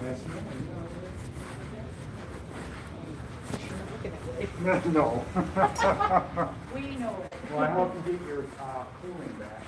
No. We know it. Well, I hope you get your cooling back.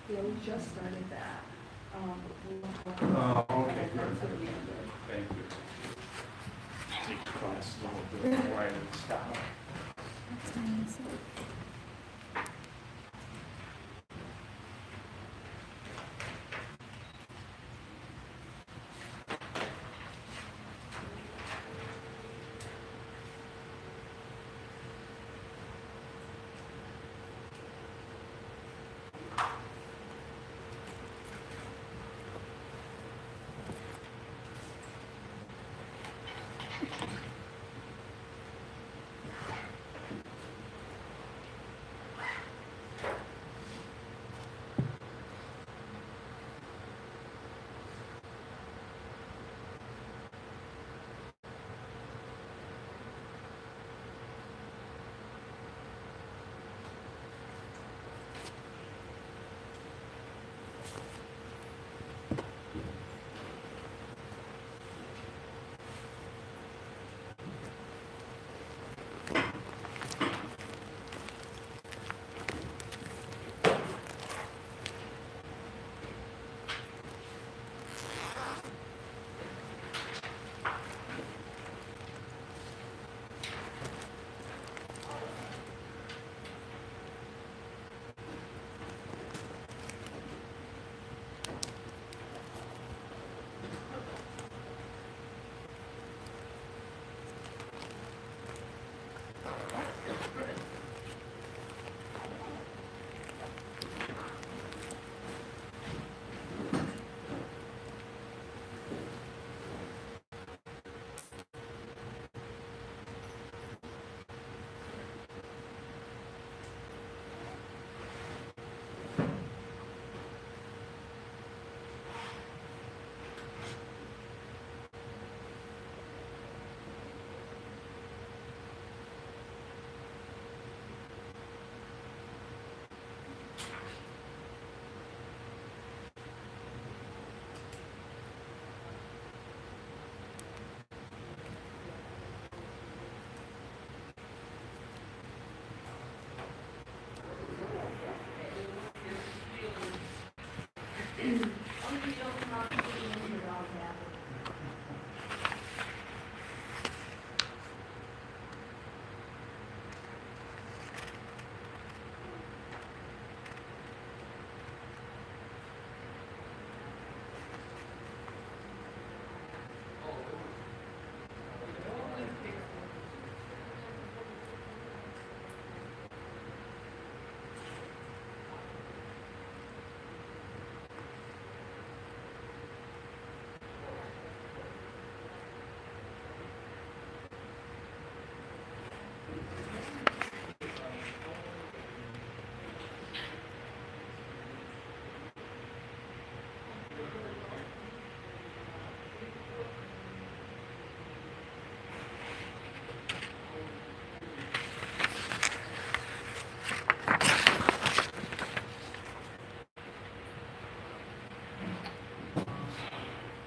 Yeah, we just started that. Okay, good. Thank you. Take class a little bit before I stop. That's nice.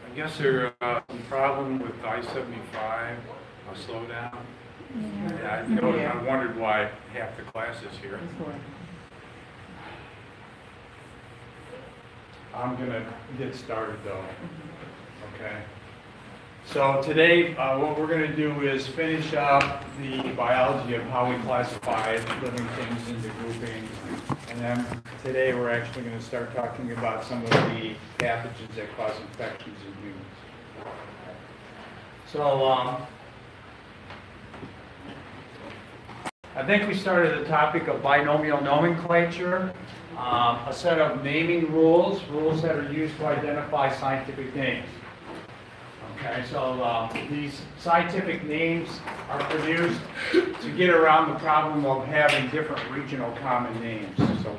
I guess there's some problem with I-75, a slowdown. Yeah, I wondered why half the class is here. I'm going to get started though. Okay. So today, what we're going to do is finish up the biology of how we classify living things into groupings, and then today we're actually going to start talking about some of the pathogens that cause infections in humans. So, I think we started the topic of binomial nomenclature, a set of naming rules that are used to identify scientific names. Okay, so these scientific names are produced to get around the problem of having different regional common names. So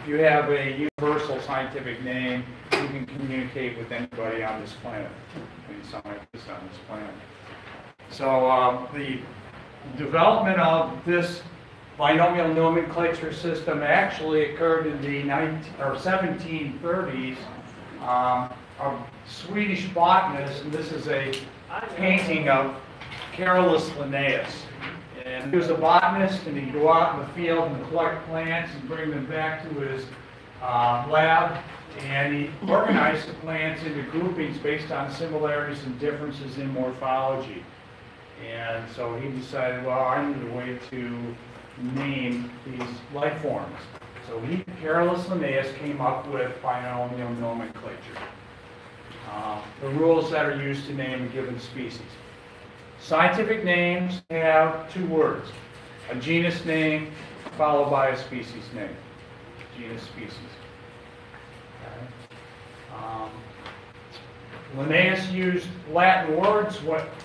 if you have a universal scientific name, you can communicate with anybody on this planet. And sound like this on this planet. So the development of this binomial nomenclature system actually occurred in the 1730s. A Swedish botanist, and this is a painting of Carolus Linnaeus. And he was a botanist, and he'd go out in the field and collect plants and bring them back to his lab. And he organized the plants into groupings based on similarities and differences in morphology. And so he decided, well, I need a way to name these life forms. So Carolus Linnaeus came up with binomial nomenclature. The rules that are used to name a given species. Scientific names have two words. A genus name followed by a species name. Genus, species. Okay. Linnaeus used Latin words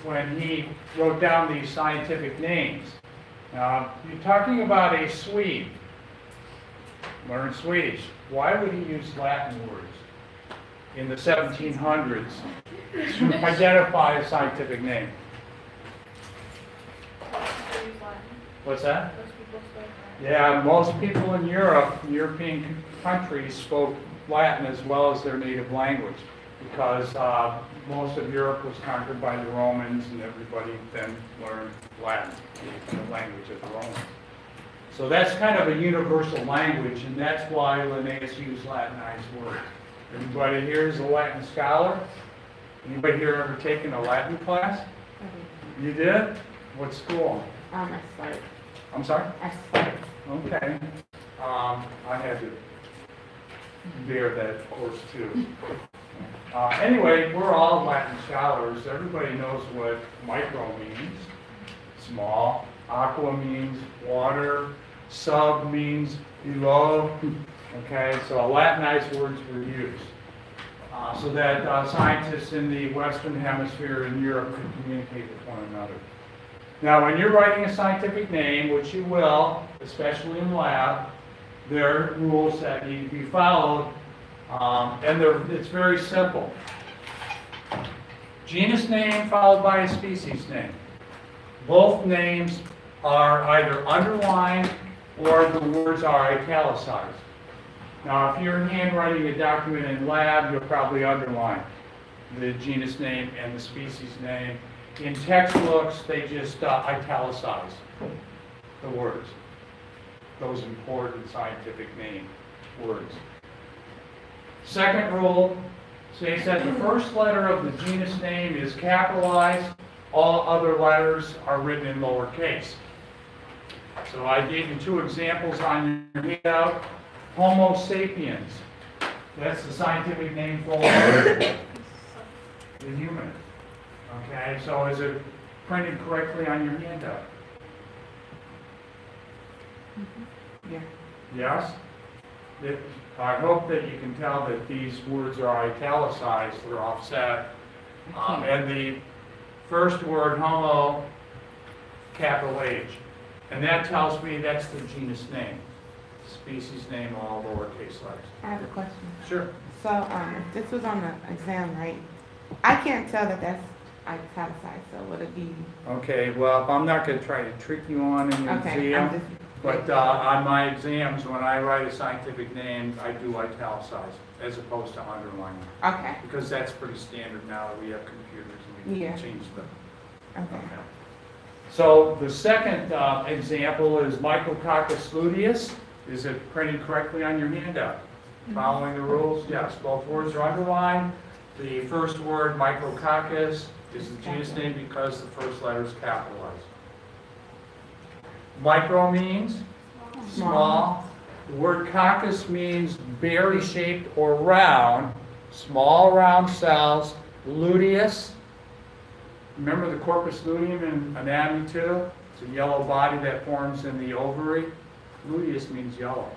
when he wrote down these scientific names. Now, you're talking about a Swede. Learn Swedish. Why would he use Latin words in the 1700s to identify a scientific name? What's that? Yeah, most people in Europe, European countries, spoke Latin as well as their native language because most of Europe was conquered by the Romans and everybody then learned Latin, the language of the Romans. So that's kind of a universal language, and that's why Linnaeus used Latinized words. Everybody here is a Latin scholar? Anybody here ever taken a Latin class? You did? What school? Esfart. I'm sorry? Esfart. Okay. I had to bear that course too. Anyway, we're all Latin scholars. Everybody knows what micro means. Small. Aqua means water. Sub means below. Okay, so Latinized words were used so that scientists in the Western Hemisphere and Europe could communicate with one another. Now, when you're writing a scientific name, which you will, especially in lab, there are rules that need to be followed, and it's very simple. Genus name followed by a species name. Both names are either underlined or the words are italicized. Now, if you're handwriting a document in lab, you'll probably underline the genus name and the species name. In textbooks, they just italicize the words, those important scientific name words. Second rule states that the first letter of the genus name is capitalized. All other letters are written in lowercase. So I gave you two examples on your handout. Homo sapiens, that's the scientific name for the human. Okay, so is it printed correctly on your handout? Yeah. Yes? I hope that you can tell that these words are italicized, they're offset. And the first word, homo, capital H. And that tells me that's the genus name. Species name, all lowercase letters. I have a question. Sure. So, if this was on the exam, right? I can't tell that that's italicized, so would it be? Okay, well, I'm not going to try to trick you on in the exam, but on my exams, when I write a scientific name, I do italicize as opposed to underline. Okay. Because that's pretty standard now that we have computers and we can change them. Okay. So the second example is Micrococcus luteus. Is it printed correctly on your handout? Following the rules? Yes, both words are underlined. The first word, Micrococcus, is the genus name because the first letter is capitalized. Micro means small. The word coccus means berry-shaped or round, small round cells, luteus. Remember the corpus luteum in anatomy too? It's a yellow body that forms in the ovary. Luteus means yellow.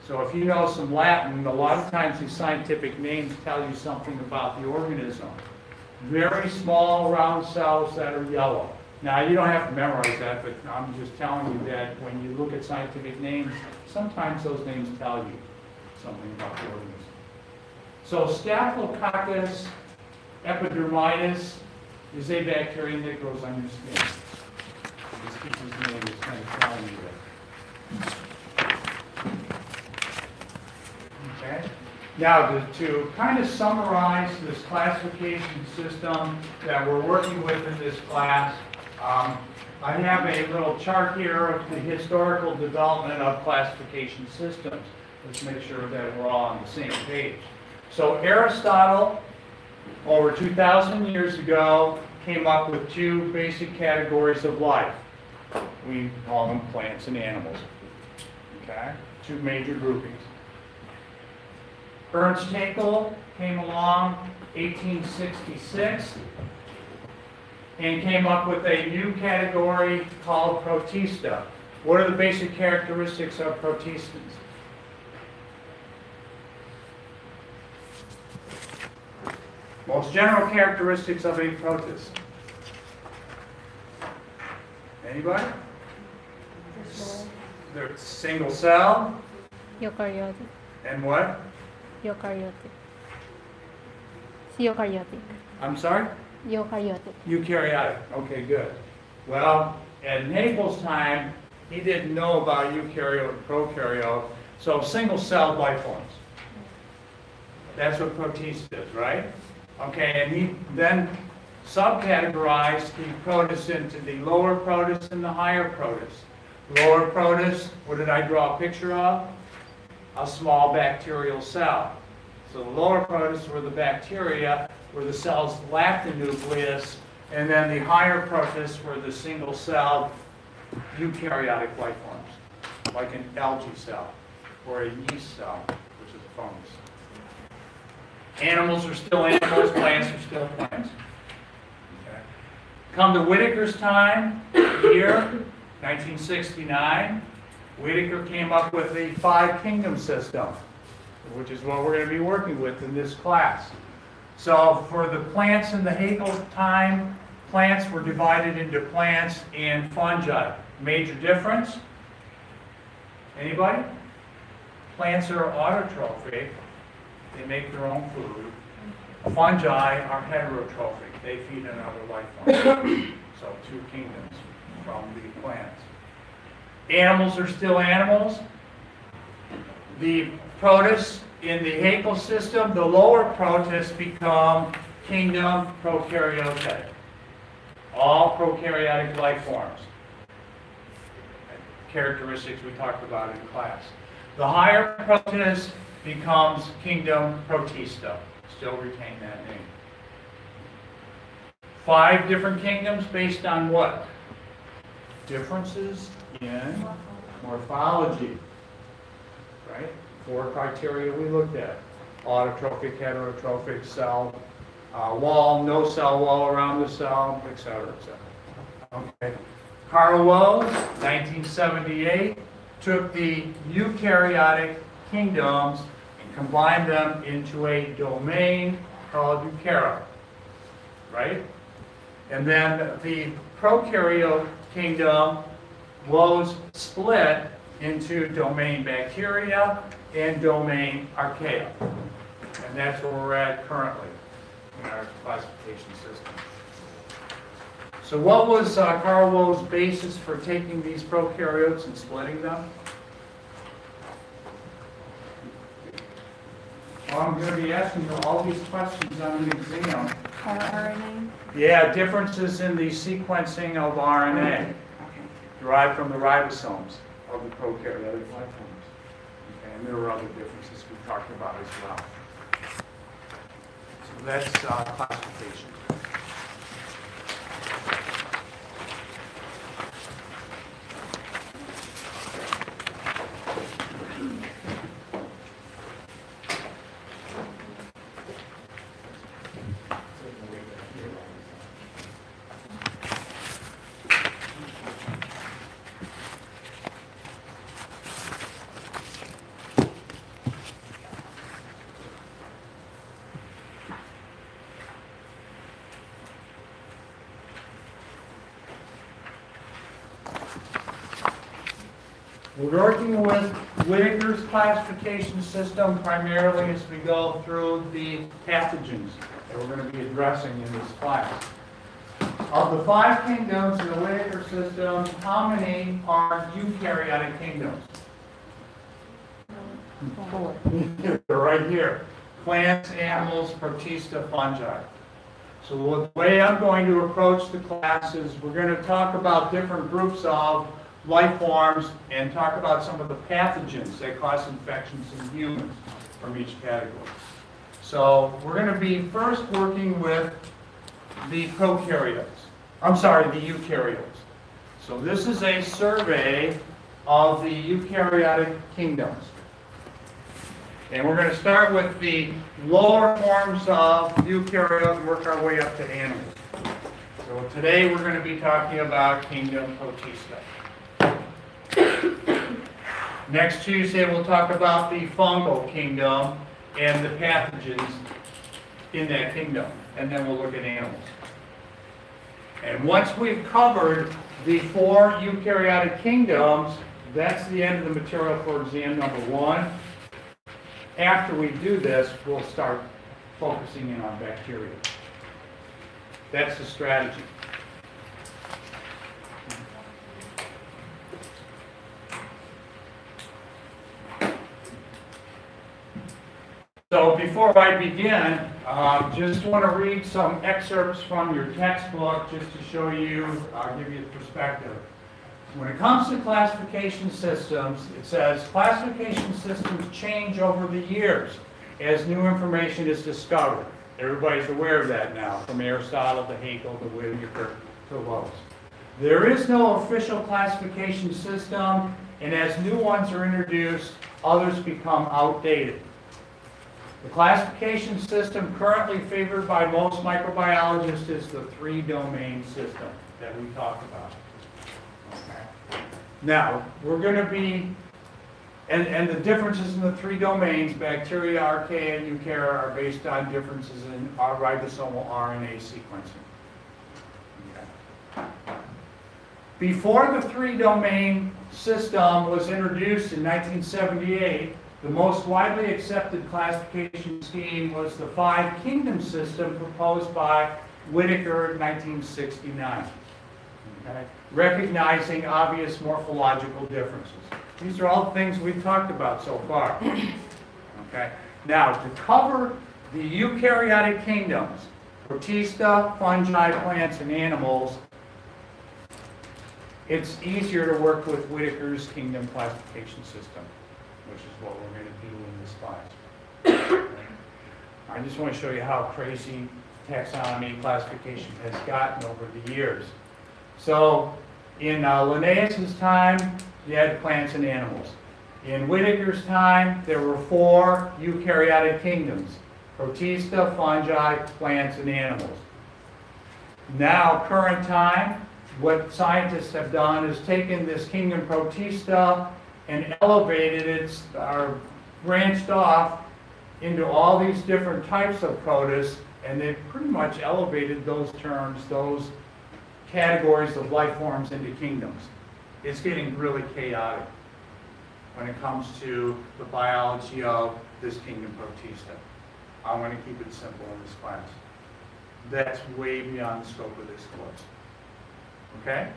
So if you know some Latin, a lot of times these scientific names tell you something about the organism. Very small round cells that are yellow. Now you don't have to memorize that, but I'm just telling you that when you look at scientific names, sometimes those names tell you something about the organism. So Staphylococcus epidermidis is a bacterium that grows on your skin. This teacher's name is kind of telling you that. Okay? Now, to kind of summarize this classification system that we're working with in this class, I have a little chart here of the historical development of classification systems. Let's make sure that we're all on the same page. So Aristotle, over 2,000 years ago, came up with two basic categories of life. We call them plants and animals. Okay? Two major groupings. Ernst Haeckel came along 1866 and came up with a new category called Protista. What are the basic characteristics of Protistans? Most general characteristics of a protist. Anybody? They're single cell. Eukaryotic. And what? Eukaryotic. Eukaryotic. I'm sorry? Eukaryotic. Eukaryotic. Okay, good. Well, at Haeckel's time, he didn't know about eukaryote and prokaryote, so single-celled life forms. That's what protista is, right? Okay, and he then subcategorized the protists into the lower protists and the higher protists. Lower protists, what did I draw a picture of? A small bacterial cell. So the lower protists were the bacteria, where the cells lacked the nucleus, and then the higher protists were the single-celled eukaryotic life forms, like an algae cell or a yeast cell, which is a fungus. Animals are still animals, plants are still plants. Okay. Come to Whitaker's time, year 1969, Whitaker came up with the 5-kingdom system, which is what we're going to be working with in this class. So for the plants in the Haeckel time, plants were divided into plants and fungi. Major difference? Anybody? Plants are autotrophic. They make their own food. Fungi are heterotrophic. They feed another life form. So 2 kingdoms from the plants. Animals are still animals. The protists in the Haeckel system, the lower protists become kingdom prokaryotic. All prokaryotic life forms. Characteristics we talked about in class. The higher protist becomes kingdom protista. Still retain that name. 5 different kingdoms based on what? Differences in morphology. Right? 4 criteria we looked at. Autotrophic, heterotrophic, cell wall, no cell wall around the cell, etc., etc. Okay. Carl Woese, 1978, took the eukaryotic kingdoms and combined them into a domain called eukarya. Right? And then the prokaryote kingdom was split into domain bacteria and domain archaea. And that's where we're at currently in our classification system. So what was Carl Woese's basis for taking these prokaryotes and splitting them? Well, I'm going to be asking you all these questions on an exam. RNA? Yeah, differences in the sequencing of RNA derived from the ribosomes of the prokaryotic life forms. Okay, and there were other differences we talked about as well. So that's classification. We're working with Whitaker's classification system primarily as we go through the pathogens that we're going to be addressing in this class. Of the 5 kingdoms in the Whitaker system, how many are eukaryotic kingdoms? 4. They're right here. Plants, animals, protista, fungi. So the way I'm going to approach the class is we're going to talk about different groups of life forms and talk about some of the pathogens that cause infections in humans from each category. So we're going to be first working with the prokaryotes. I'm sorry, the eukaryotes. So this is a survey of the eukaryotic kingdoms. And we're going to start with the lower forms of eukaryotes and work our way up to animals. So today we're going to be talking about kingdom protista. Next Tuesday we'll talk about the fungal kingdom and the pathogens in that kingdom. And then we'll look at animals. And once we've covered the 4 eukaryotic kingdoms, that's the end of the material for exam number 1. After we do this, we'll start focusing in on bacteria. That's the strategy. So before I begin, just want to read some excerpts from your textbook just to show you, give you the perspective. When it comes to classification systems, it says classification systems change over the years as new information is discovered. Everybody's aware of that now, from Aristotle to Haeckel to Whitaker to Lowe's. There is no official classification system, and as new ones are introduced, others become outdated. The classification system currently favored by most microbiologists is the 3-domain system that we talked about. Now, we're going to be, and the differences in the 3 domains, bacteria, archaea, and eukarya, are based on differences in our ribosomal RNA sequencing. Okay. Before the 3-domain system was introduced in 1978, the most widely accepted classification scheme was the 5-kingdom system proposed by Whitaker in 1969. Okay. Recognizing obvious morphological differences. These are all things we've talked about so far. Okay. Now, to cover the eukaryotic kingdoms, protista, fungi, plants, and animals, it's easier to work with Whitaker's kingdom classification system, which is what we're going to do in this class. I just want to show you how crazy taxonomy classification has gotten over the years. So, in Linnaeus's time, you had plants and animals. In Whitaker's time, there were 4 eukaryotic kingdoms: protista, fungi, plants, and animals. Now, current time, what scientists have done is taken this kingdom protista and elevated it, or branched off into all these different types of protists, and they've pretty much elevated those terms, those categories of life forms into kingdoms. It's getting really chaotic when it comes to the biology of this kingdom protista. I want to keep it simple in this class. That's way beyond the scope of this course. Okay?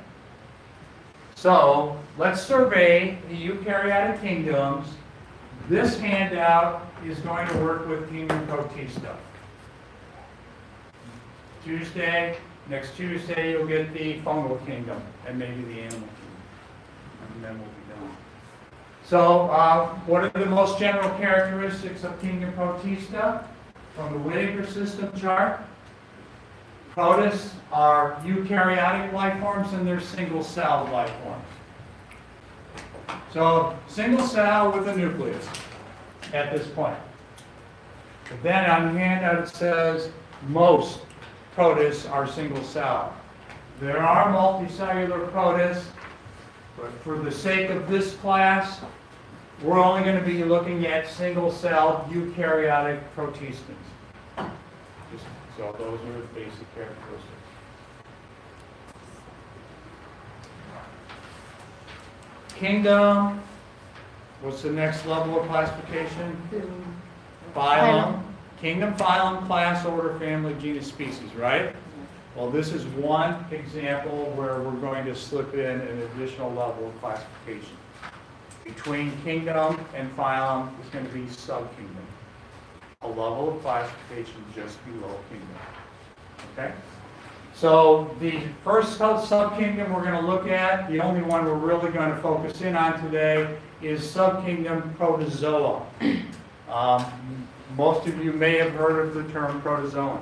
So, let's survey the eukaryotic kingdoms. This handout is going to work with kingdom protista. Next Tuesday, you'll get the fungal kingdom and maybe the animal kingdom. And then we'll be done. So, what are the most general characteristics of kingdom protista? From the Whitaker system chart, protists are eukaryotic life forms and they're single-celled life forms. So, single cell with a nucleus at this point. But then on the handout it says most protists are single cell. There are multicellular protists, but for the sake of this class, we're only going to be looking at single-celled eukaryotic protistans. So those are the basic characteristics. Kingdom What's the next level of classification? Phylum. Phylum. Kingdom, phylum, class, order, family, genus, species, right? Well, this is one example where we're going to slip in an additional level of classification. Between kingdom and phylum is going to be subkingdom. A level of classification just below kingdom. Okay? So the first subkingdom we're going to look at, the only one we're really going to focus in on today, is subkingdom protozoa. Most of you may have heard of the term protozoan.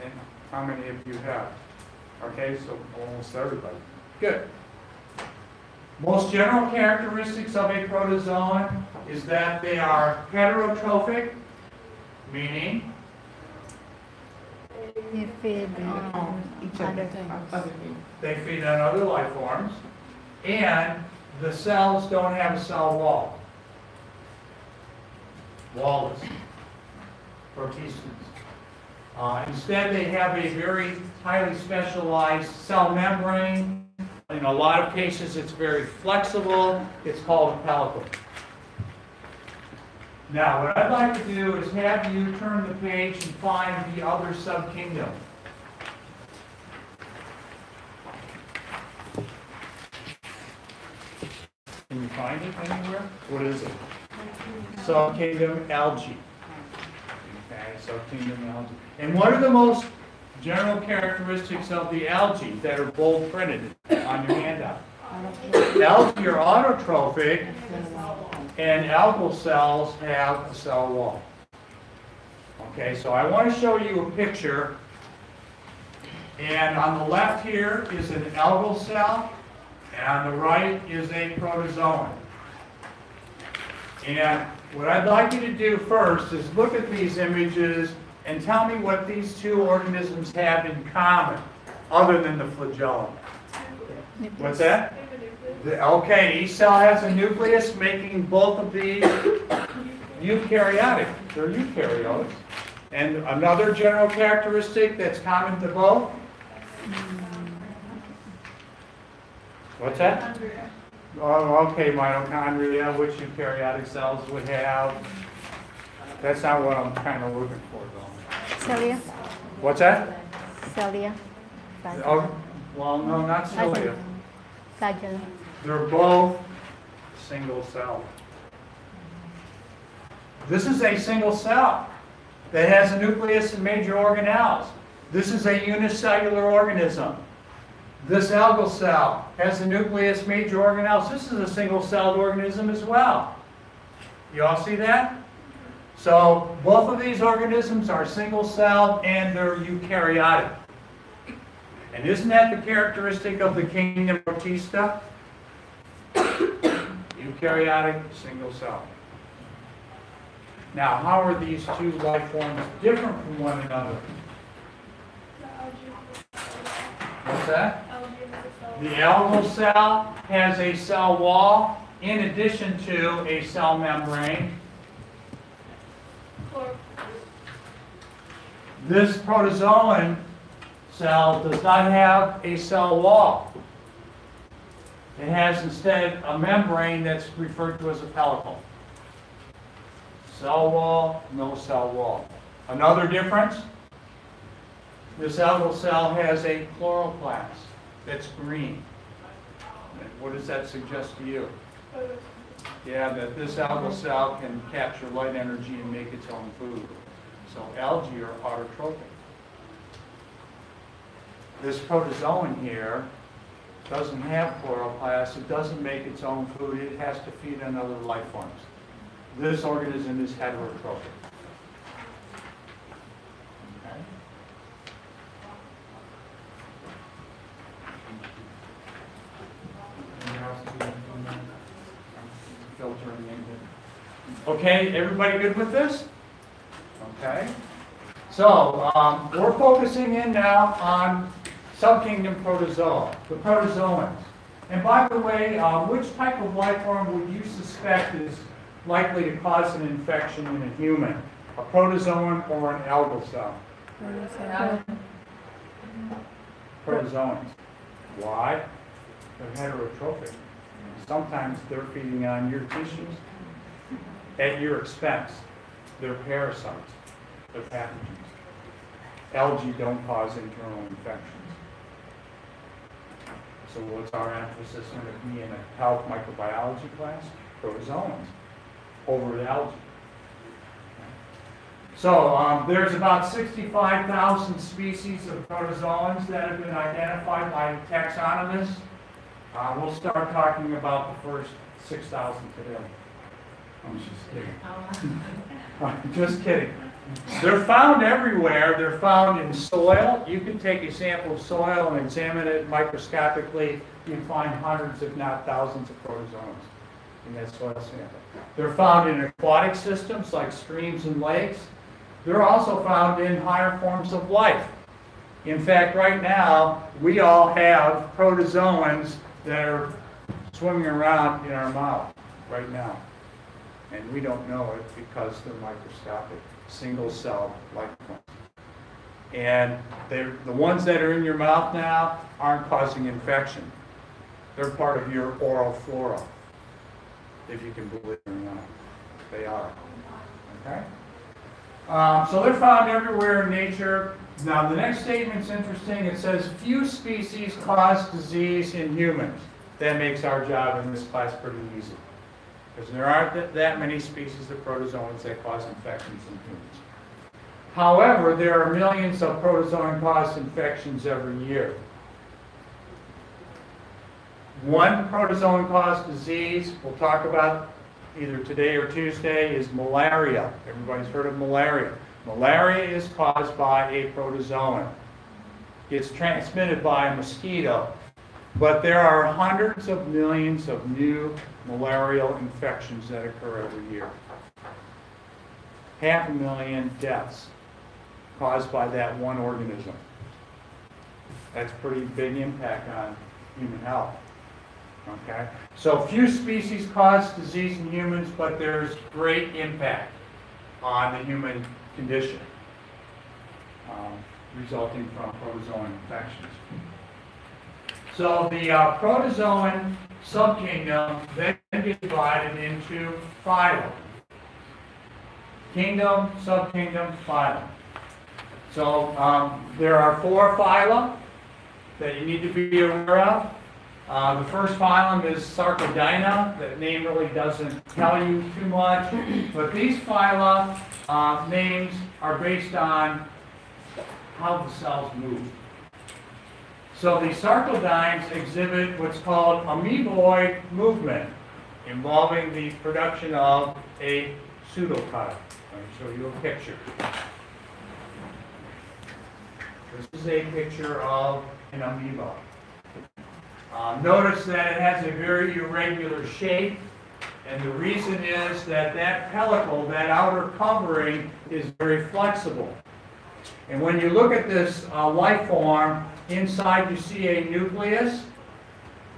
And how many of you have? Okay, so almost everybody. Good. Most general characteristics of a protozoan is that they are heterotrophic, meaning They feed on Each other other. things. Other things. they feed on other life forms, and the cells don't have a cell wall. Wallless. Protistans. Instead, they have a very highly specialized cell membrane. In a lot of cases, it's very flexible. It's called a pellicle. Now, what I'd like to do is have you turn the page and find the other subkingdom. Can you find it anywhere? What is it? Subkingdom algae. Okay, subkingdom algae. And what are the most general characteristics of the algae that are bold printed on your handout? Algae are autotrophic, and algal cells have a cell wall. Okay, so I want to show you a picture. And on the left here is an algal cell, and on the right is a protozoan. And what I'd like you to do first is look at these images and tell me what these two organisms have in common, other than the flagellum. What's that? Okay, each cell has a nucleus, making both of these eukaryotic. They're eukaryotes. And another general characteristic that's common to both? What's that? Oh, okay, mitochondria, which eukaryotic cells would have. That's not what I'm kind of looking for, though. Cilia. What's that? Cilia. Oh, well, no, not cilia. Flagella. They're both single cell. This is a single cell that has a nucleus and major organelles. This is a unicellular organism. This algal cell has a nucleus, major organelles. This is a single-celled organism as well. You all see that? So both of these organisms are single-celled and they're eukaryotic. And isn't that the characteristic of the kingdom Protista? Eukaryotic, single cell. Now, how are these two life forms different from one another? What's that? The algal cell has a cell wall in addition to a cell membrane. This protozoan cell does not have a cell wall. It has instead a membrane that's referred to as a pellicle. Cell wall, no cell wall. Another difference, this algal cell has a chloroplast that's green. What does that suggest to you? Yeah, that this algal cell can capture light energy and make its own food. So algae are autotrophic. This protozoan here doesn't have chloroplast. It doesn't make its own food. It has to feed on other life forms. This organism is heterotrophic. Okay. Filtering in. Okay, everybody good with this? Okay. So, we're focusing in now on subkingdom protozoa, the protozoans. And by the way, which type of life form would you suspect is likely to cause an infection in a human? A protozoan or an algal cell? Protozoans. Why? They're heterotrophic. sometimes they're feeding on your tissues at your expense. They're parasites. They're pathogens. Algae don't cause internal infections. So what's our emphasis going to be in a health microbiology class? Protozoans over algae. So there's about 65,000 species of protozoans that have been identified by taxonomists. We'll start talking about the first 6,000 today. I'm just kidding. I'm just kidding. They're found everywhere. They're found in soil. You can take a sample of soil and examine it microscopically. You can find hundreds, if not thousands, of protozoans in that soil sample. They're found in aquatic systems like streams and lakes. They're also found in higher forms of life. In fact, right now, we all have protozoans that are swimming around in our mouth right now. And we don't know it because they're microscopic, single-cell life forms. And the ones that are in your mouth now aren't causing infection. They're part of your oral flora, if you can believe it or not. They are. Okay? So they're found everywhere in nature. Now the next statement's interesting. It says, few species cause disease in humans. That makes our job in this class pretty easy. Because there aren't that many species of protozoans that cause infections in humans. However, there are millions of protozoan-caused infections every year. One protozoan-caused disease we'll talk about either today or Tuesday is malaria. Everybody's heard of malaria. Malaria is caused by a protozoan. It's transmitted by a mosquito. But there are hundreds of millions of new malarial infections that occur every year. 500,000 deaths caused by that one organism. That's a pretty big impact on human health. Okay? So few species cause disease in humans, but there's great impact on the human condition resulting from protozoan infections. So the protozoan subkingdom then gets divided into phylum. Kingdom, subkingdom, phylum. So there are 4 phyla that you need to be aware of. The first phylum is Sarcodyna. That name really doesn't tell you too much, but these phyla names are based on how the cells move. So the sarcodynes exhibit what's called amoeboid movement, involving the production of a pseudopod. Let me show you a picture. This is a picture of an amoeba. Notice that it has a very irregular shape, and the reason is that that pellicle, that outer covering, is very flexible. And when you look at this life form, inside you see a nucleus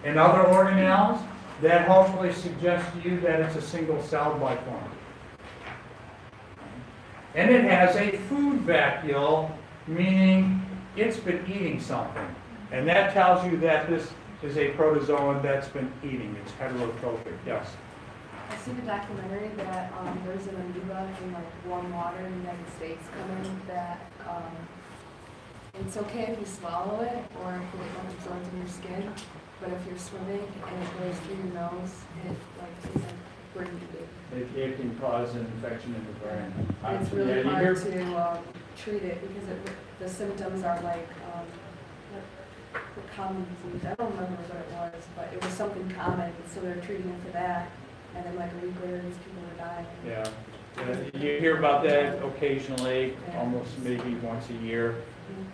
and other organelles that hopefully suggest to you that it's a single-celled life form. And it has a food vacuole, meaning it's been eating something. And that tells you that this is a protozoan that's been eating. It's heterotrophic, yes. I seen a documentary that there's an amoeba in like warm water in the United States coming that it's okay if you swallow it or if it absorbs in your skin, but if you're swimming and it goes through your nose, it's like brain dead. It can cause an infection in the brain. And it's really hard to treat it because the symptoms are like the common disease. I don't remember what it was, but it was something common, so they're treating it for that. And then like a week later, these people are dying. Yeah. You hear about that occasionally, almost maybe once a year.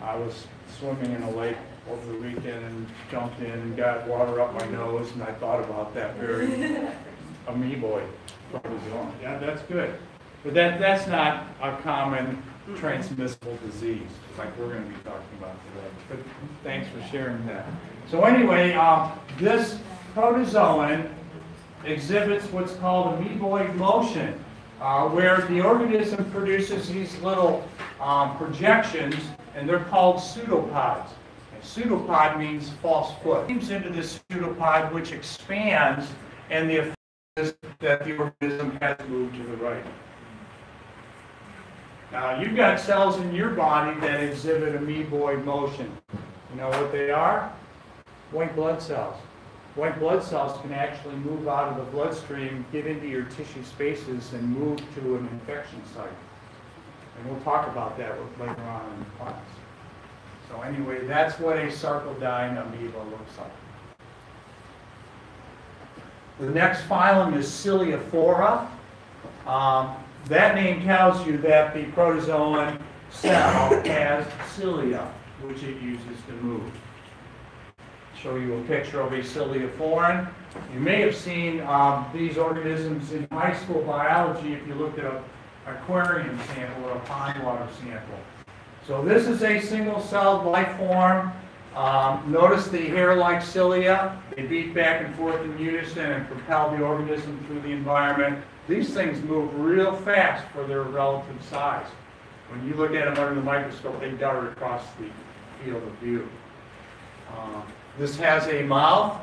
I was swimming in a lake over the weekend and jumped in and got water up my nose, and I thought about that very amoeboid protozoan. Yeah, that's good. But that's not a common transmissible disease like we're going to be talking about today. But thanks for sharing that. So anyway, this protozoan exhibits what's called amoeboid motion, where the organism produces these little projections, and they're called pseudopods. Pseudopod means false foot. It moves into this pseudopod, which expands, and the effect is that the organism has moved to the right. Now, you've got cells in your body that exhibit amoeboid motion. You know what they are? White blood cells. White blood cells can actually move out of the bloodstream, get into your tissue spaces, and move to an infection site. And we'll talk about that later on in the class. So anyway, that's what a sarcodyne amoeba looks like. The next phylum is Ciliophora. That name tells you that the protozoan cell has cilia, which it uses to move. Show you a picture of a ciliophoran. You may have seen these organisms in high school biology if you looked at an aquarium sample or a pond water sample. So this is a single-celled life form. Notice the hair-like cilia. They beat back and forth in unison and propel the organism through the environment. These things move real fast for their relative size. When you look at them under the microscope, they dart across the field of view. This has a mouth,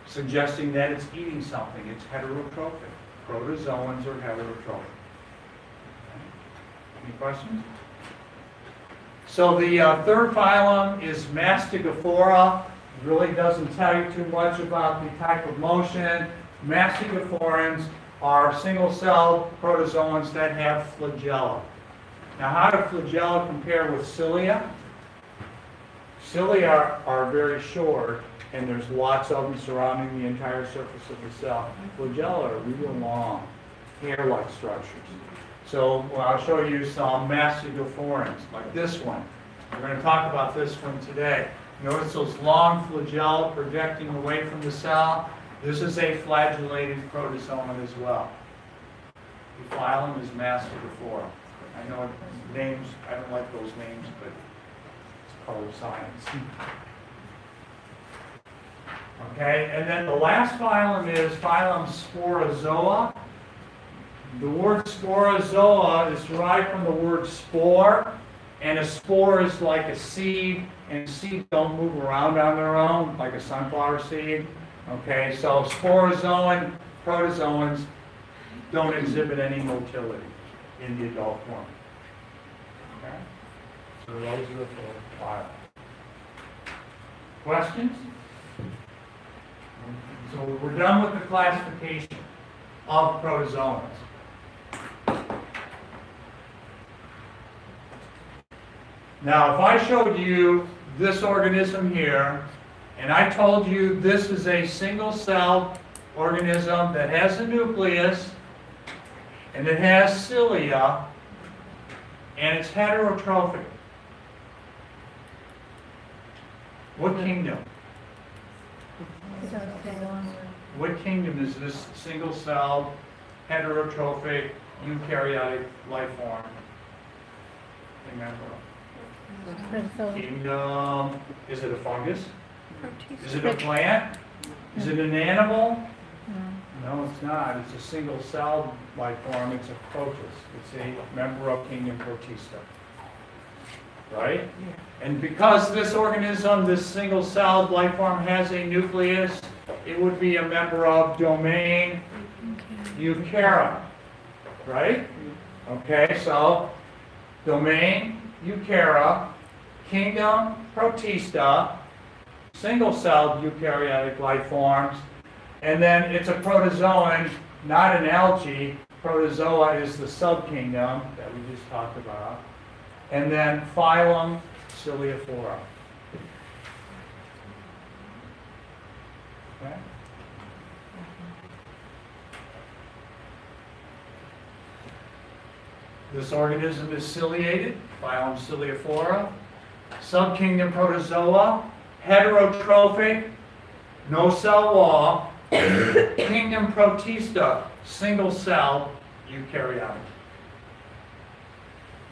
suggesting that it's eating something. It's heterotrophic. Protozoans are heterotrophic. Any questions? So the third phylum is Mastigophora. It really doesn't tell you too much about the type of motion. Mastigophorans are single-celled protozoans that have flagella. Now, how do flagella compare with cilia? Cilia are very short, and there's lots of them surrounding the entire surface of the cell. Flagella are real long, hair-like structures. So I'll show you some mastigophorans, like this one. We're going to talk about this one today. Notice those long flagella projecting away from the cell. This is a flagellated protozoan as well. The phylum is Mastigophora. I know names, I don't like those names, but it's part of science. Okay, and then the last phylum is phylum Sporozoa. The word sporozoa is derived from the word spore, and a spore is like a seed, and seeds don't move around on their own, like a sunflower seed. Okay, so sporozoan protozoans don't exhibit any motility in the adult form. Okay, so those are the four phylum. Questions? So we're done with the classification of protozoans. Now, if I showed you this organism here, and I told you this is a single-celled organism that has a nucleus, and it has cilia, and it's heterotrophic, what kingdom? What kingdom is this single-celled, heterotrophic, eukaryotic life form? Remember. Kingdom. Is it a fungus? Is it a plant? Is it an animal? No, it's not. It's a single-celled life form. It's a protus. It's a member of kingdom Protista. Right? And because this organism, this single-celled life form, has a nucleus, it would be a member of domain Euchara. Right? Okay, so domain Euchara, kingdom Protista, single-celled eukaryotic life forms, and then it's a protozoan, not an algae. Protozoa is the subkingdom that we just talked about. And then phylum Ciliophora. Okay. This organism is ciliated, phylum Ciliophora. Subkingdom Protozoa, heterotrophic, no cell wall. Kingdom Protista, single-celled eukaryotic.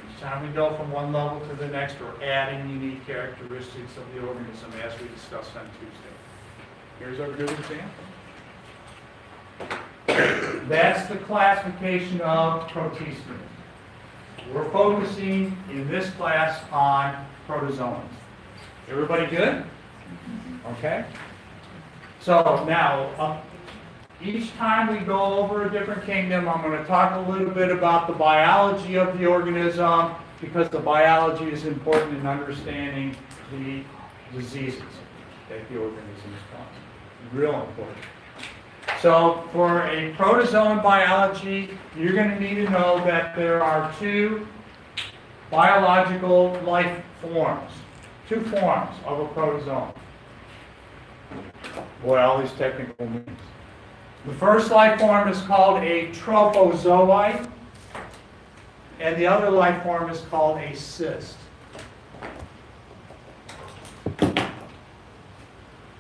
Each time we go from one level to the next, we're adding unique characteristics of the organism as we discussed on Tuesday. Here's our good example. That's the classification of Protistas. We're focusing in this class on protozoans. Everybody good? Okay. So now, each time we go over a different kingdom, I'm going to talk a little bit about the biology of the organism, because the biology is important in understanding the diseases that the organism is causing. Real important. So for a protozoan biology, you're going to need to know that there are two biological life forms, two forms of a protozoan. Boy, all these technical names. The first life form is called a trophozoite, and the other life form is called a cyst.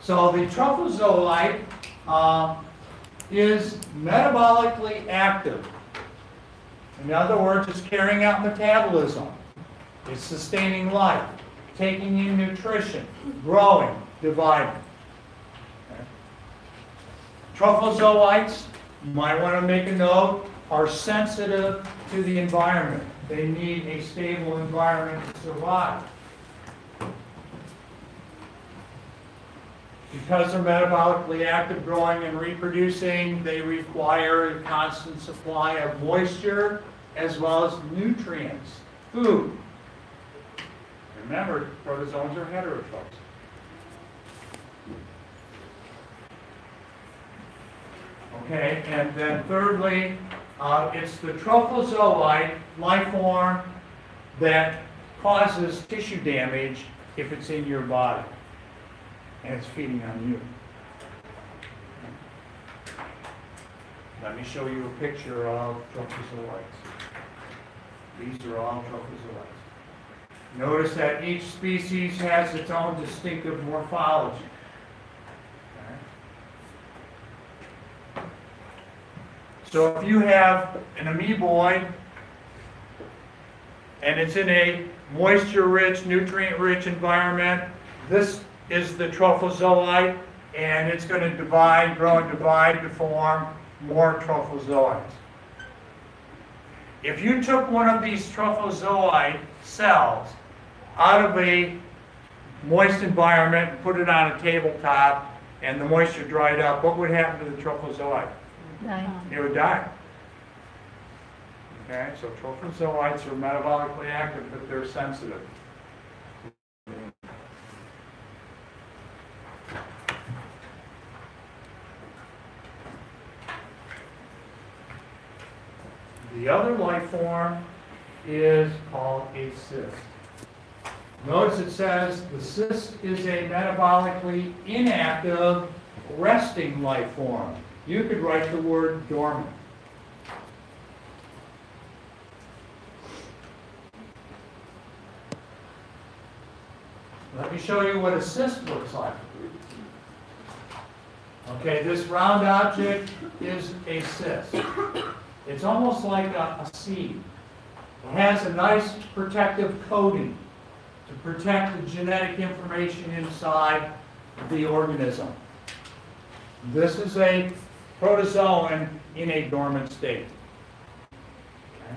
So the trophozoite is metabolically active. In other words, it's carrying out metabolism. It's sustaining life, taking in nutrition, growing, dividing. Okay. Trophozoites, you might want to make a note, are sensitive to the environment. They need a stable environment to survive. Because they're metabolically active, growing and reproducing, they require a constant supply of moisture as well as nutrients, food. Remember, protozoans are heterotrophs. Okay, and then thirdly, it's the trophozoite life form that causes tissue damage if it's in your body and it's feeding on you. Let me show you a picture of trophozoites. These are all trophozoites. Notice that each species has its own distinctive morphology. Okay. So if you have an amoeboid and it's in a moisture-rich, nutrient-rich environment, this is the trophozoite, and it's going to divide, grow and divide to form more trophozoites. If you took one of these trophozoite cells out of a moist environment and put it on a tabletop and the moisture dried up, what would happen to the trophozoite? Die. It would die. Okay, so trophozoites are metabolically active, but they're sensitive. The other life form is called a cyst. Notice it says the cyst is a metabolically inactive resting life form. You could write the word dormant. Let me show you what a cyst looks like. Okay, this round object is a cyst. It's almost like a seed. It has a nice protective coating to protect the genetic information inside the organism. This is a protozoan in a dormant state. Okay.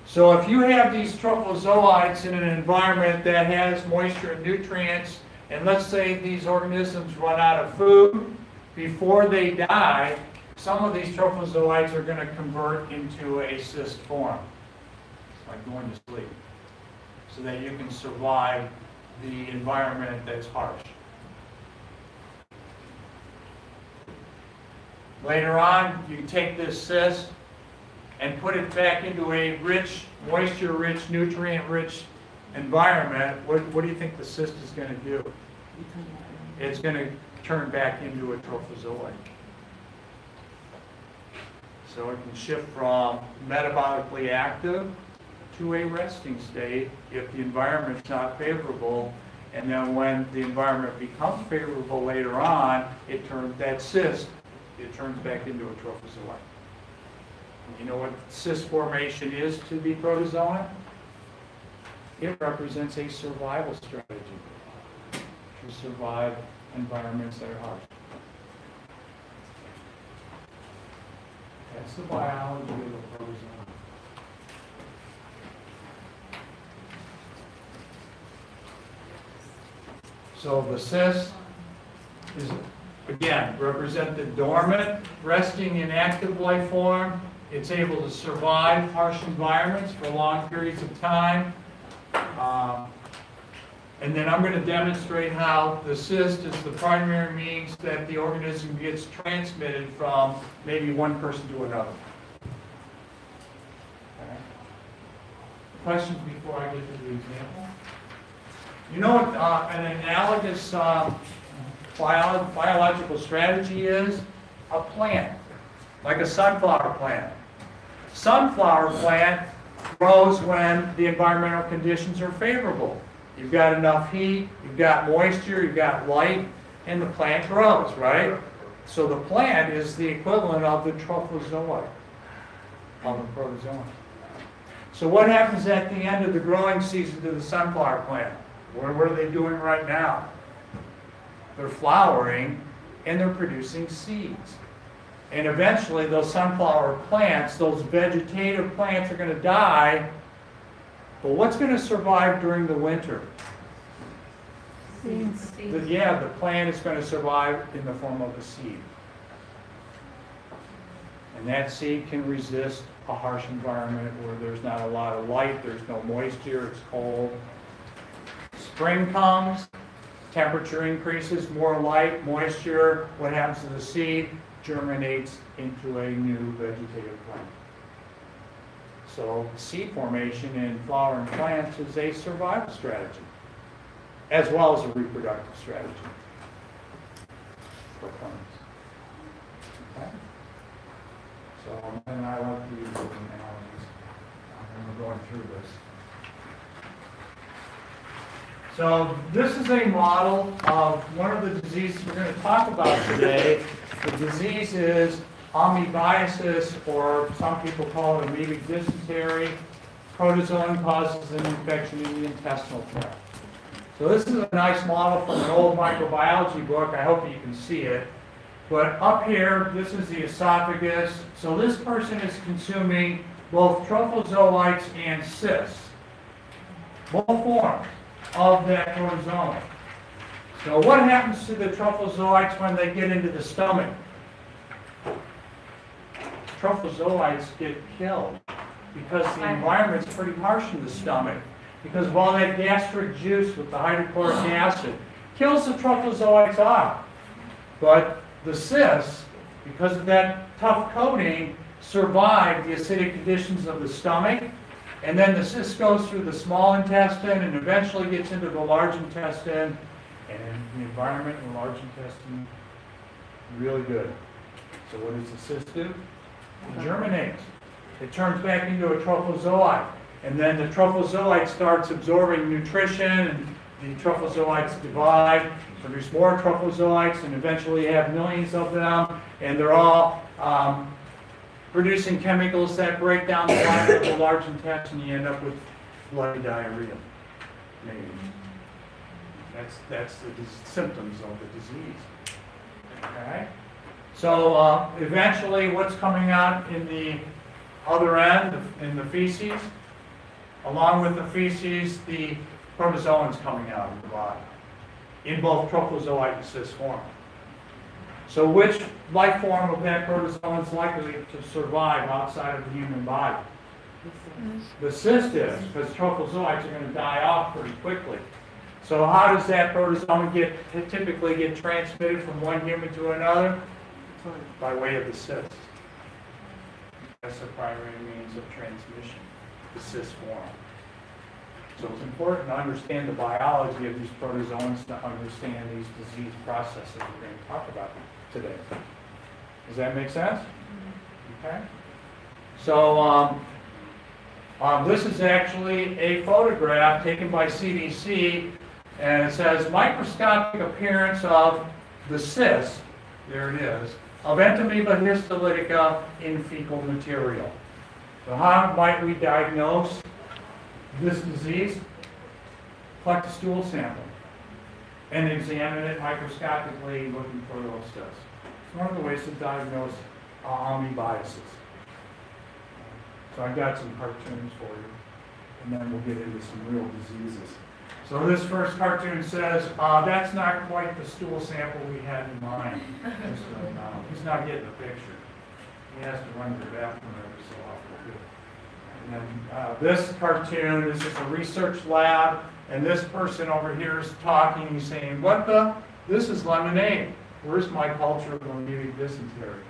So if you have these trophozoites in an environment that has moisture and nutrients, and let's say these organisms run out of food, before they die, some of these trophozoites are going to convert into a cyst form. It's like going to sleep, so that you can survive the environment that's harsh. Later on, you take this cyst and put it back into a rich, moisture-rich, nutrient-rich environment. What do you think the cyst is going to do? It's going to turn back into a trophozoite. So it can shift from metabolically active to a resting state if the environment's not favorable, and then when the environment becomes favorable later on, that cyst, it turns back into a trophozoite. You know what cyst formation is to the protozoan? It represents a survival strategy to survive environments that are harsh. That's the biology of the protozoan. So the cyst is, again, represented dormant, resting in active life form. It's able to survive harsh environments for long periods of time. And then I'm going to demonstrate how the cyst is the primary means that the organism gets transmitted from maybe one person to another. Okay. Questions before I get to the example? You know what an analogous biological strategy is? A plant, like a sunflower plant. Sunflower plant grows when the environmental conditions are favorable. You've got enough heat, you've got moisture, you've got light, and the plant grows, right? So the plant is the equivalent of the trophozoite, of the protozoan. So what happens at the end of the growing season to the sunflower plant? What are they doing right now? They're flowering and they're producing seeds. And eventually those sunflower plants, those vegetative plants are going to die. But what's going to survive during the winter? Seeds. The plant is going to survive in the form of a seed. And that seed can resist a harsh environment where there's not a lot of light, there's no moisture, it's cold. Spring comes, temperature increases, more light, moisture. What happens to the seed? Germinates into a new vegetative plant. So seed formation in flowering plants is a survival strategy, as well as a reproductive strategy for plants. Okay? So, and I like to use those analogies when we're going through this. So this is a model of one of the diseases we're going to talk about today. The disease is amoebiasis, or some people call it amoebic dysentery. Protozoan causes an infection in the intestinal tract. So this is a nice model from an old microbiology book. I hope you can see it. But up here, this is the esophagus. So this person is consuming both trophozoites and cysts, both forms of that protozoan. So what happens to the trophozoites when they get into the stomach? Trophozoites get killed because the environment's pretty harsh in the stomach, because of all that gastric juice with the hydrochloric acid kills the trophozoites off. But the cysts, because of that tough coating, survive the acidic conditions of the stomach, and then the cyst goes through the small intestine and eventually gets into the large intestine, and the environment in the large intestine really good. So what does the cyst do? It germinates. It turns back into a trophozoite. And then the trophozoite starts absorbing nutrition, and the trophozoites divide, produce more trophozoites, and eventually you have millions of them, and they're all producing chemicals that break down the lining of the large intestine, and you end up with bloody diarrhea. Maybe. That's the symptoms of the disease. Okay? So eventually what's coming out in the other end, in the feces? Along with the feces, the protozoans coming out of the body, in both trophozoite and cyst form. So which life form of that protozoan is likely to survive outside of the human body? The cyst is, because trophozoites are going to die off pretty quickly. So how does that protozoan typically get transmitted from one human to another? By way of the cyst. That's the primary means of transmission, the cyst form. So it's important to understand the biology of these protozoans to understand these disease processes we're going to talk about today. Does that make sense? Okay. So this is actually a photograph taken by CDC, and it says microscopic appearance of the cyst, there it is, of Entamoeba histolytica in fecal material. So how might we diagnose this disease? Collect a stool sample and examine it microscopically looking for those cysts. It's one of the ways to diagnose amoebiasis. So I've got some cartoons for you, and then we'll get into some real diseases. So this first cartoon says, that's not quite the stool sample we had in mind. So, he's not getting the picture. He has to run to the bathroom every so often too. And then this cartoon, this is a research lab, and this person over here is talking, he's saying, what the? This is lemonade. Where's my culture of amoebic dysentery?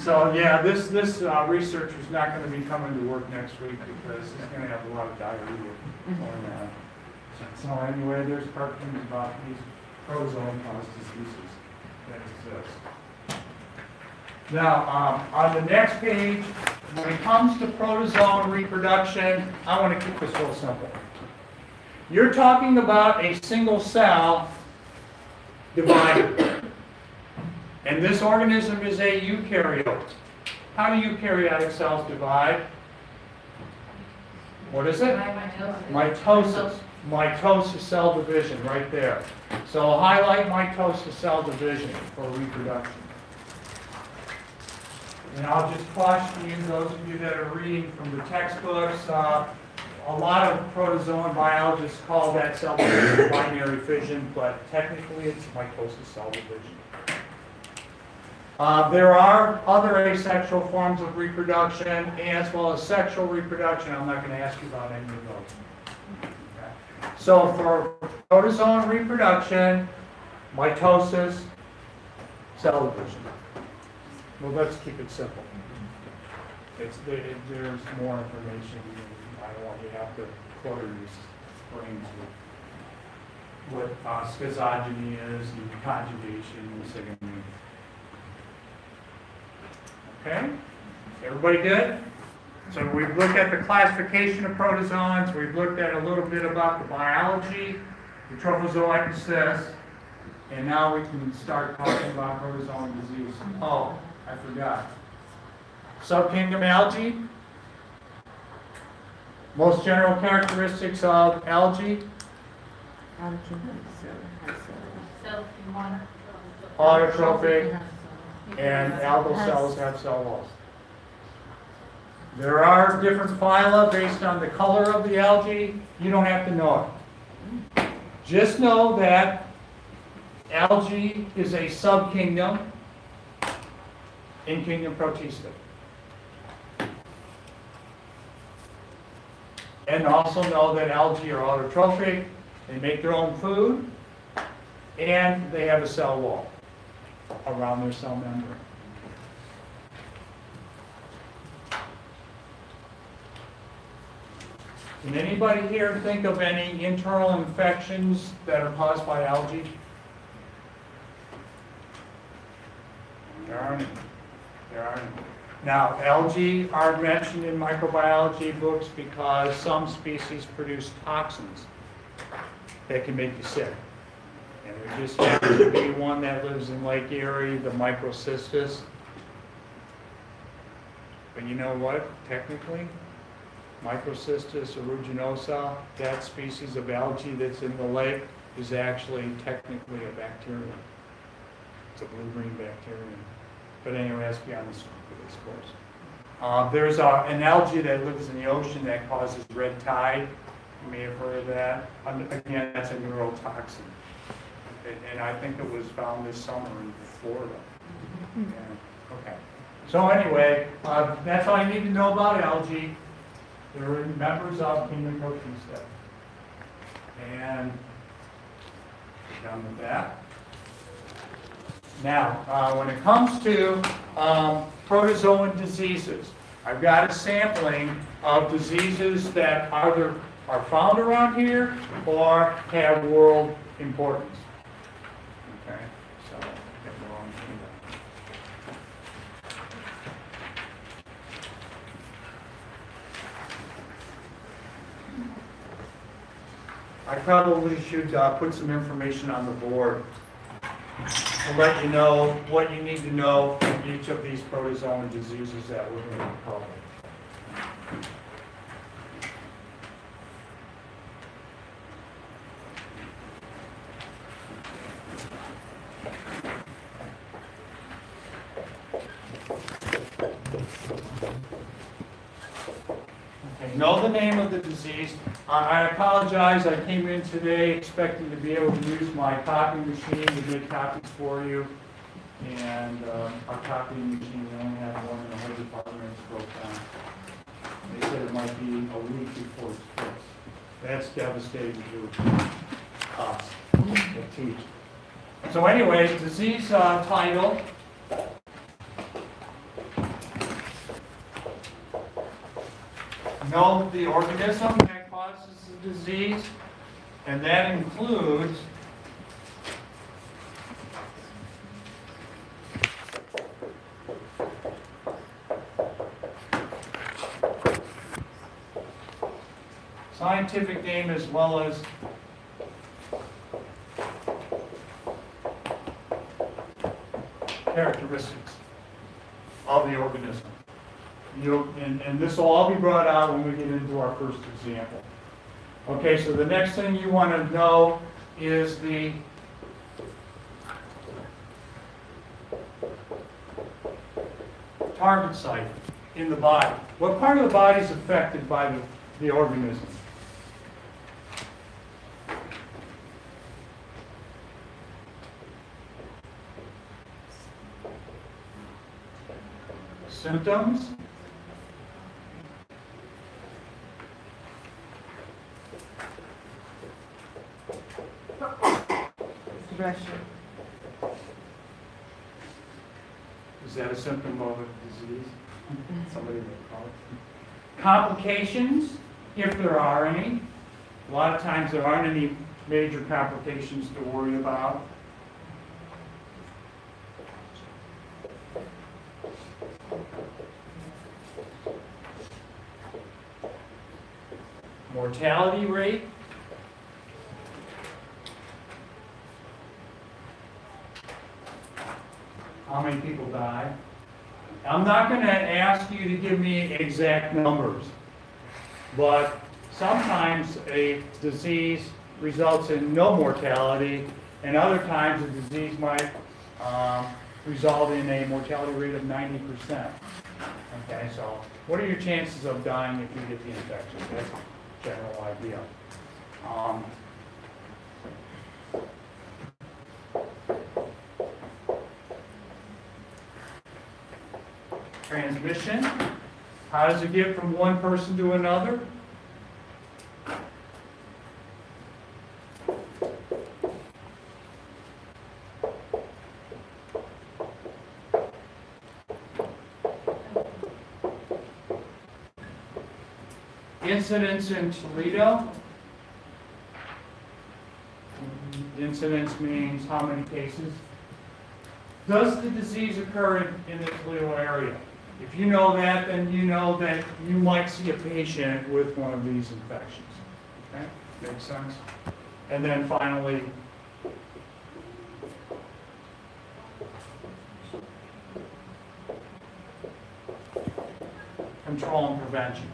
So yeah, this researcher is not going to be coming to work next week because he's going to have a lot of diarrhea going on. So anyway, there's cartoons about these protozoan-caused diseases that exist. Now, on the next page, when it comes to protozoan reproduction, I want to keep this real simple. You're talking about a single cell divided. And this organism is a eukaryote. How do eukaryotic cells divide? What is it? Mitosis. Mitosis cell division, right there. So I'll highlight mitosis cell division for reproduction. And I'll just caution you, those of you that are reading from the textbooks, a lot of protozoan biologists call that cell division binary fission, but technically it's mitosis cell division. There are other asexual forms of reproduction as well as sexual reproduction. I'm not going to ask you about any of those. Okay. So for protozoan reproduction, mitosis, cell division. Well, let's keep it simple. There's more information. I don't want you to have to clutter your brains with what schizogeny is and conjugation and sigamy. Okay? Everybody good? So we've looked at the classification of protozoans. We've looked at a little bit about the biology, the trophozoic cyst, and now we can start talking about protozoan disease. Oh, I forgot. Subkingdom algae. Most general characteristics of algae. Autotrophic. And algal cells have cell walls. There are different phyla based on the color of the algae. You don't have to know it. Just know that algae is a subkingdom in kingdom Protista. And also know that algae are autotrophic. They make their own food. And they have a cell wall around their cell membrane. Can anybody here think of any internal infections that are caused by algae? There aren't any. There aren't any. Now, algae are mentioned in microbiology books because some species produce toxins that can make you sick. And there just happens to be one that lives in Lake Erie, the Microcystis. But you know what? Technically, Microcystis aeruginosa, that species of algae that's in the lake, is actually technically a bacterium. It's a blue-green bacterium. But anyway, that's beyond the scope of this course. There's an algae that lives in the ocean that causes red tide. You may have heard of that. Again, that's a neurotoxin. And I think it was found this summer in Florida. Yeah. Okay. So anyway, that's all you need to know about algae. They're members of kingdom Protista. And we're done with that. Now, when it comes to protozoan diseases, I've got a sampling of diseases that either are found around here or have world importance. Okay, so get the wrong thing done. I probably should put some information on the board to let you know what you need to know from each of these protozoan diseases that we're going to cover. Okay, know the name of the disease. I apologize, I came in today expecting to be able to use my copying machine to make copies for you. And our copying machine, we only have one in the whole department, it's broke down. They said it might be a week before it's fixed. That's devastating to us that teach. So anyway, disease title. Know the organism that causes the disease, and that includes scientific name as well as characteristics of the organism. And this will all be brought out when we get into our first example. Okay, so the next thing you want to know is the target site in the body. What part of the body is affected by the organism? Symptoms? Expression. Is that a symptom of a disease? Somebody would call it. Complications, if there are any. A lot of times there aren't any major complications to worry about. Mortality rate. How many people die? I'm not going to ask you to give me exact numbers, but sometimes a disease results in no mortality, and other times a disease might result in a mortality rate of 90%. Okay, so what are your chances of dying if you get the infection? That's a general idea. Transmission. How does it get from one person to another? Incidence in Toledo. Incidence means how many cases. Does the disease occur in the Toledo area? If you know that, then you know that you might see a patient with one of these infections. Okay? Makes sense? And then finally, control and prevention.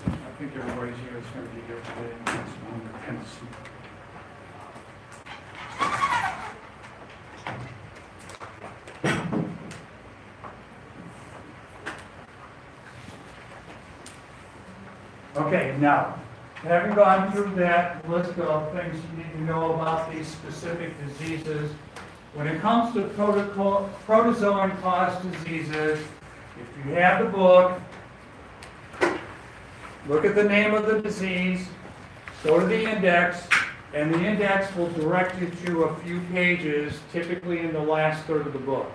I think everybody's here is going to be here today. And that's one tendency. Okay, now, having gone through that list of things you need to know about these specific diseases, when it comes to protozoan-caused diseases, if you have the book, look at the name of the disease, go to the index, and the index will direct you to a few pages, typically in the last third of the book.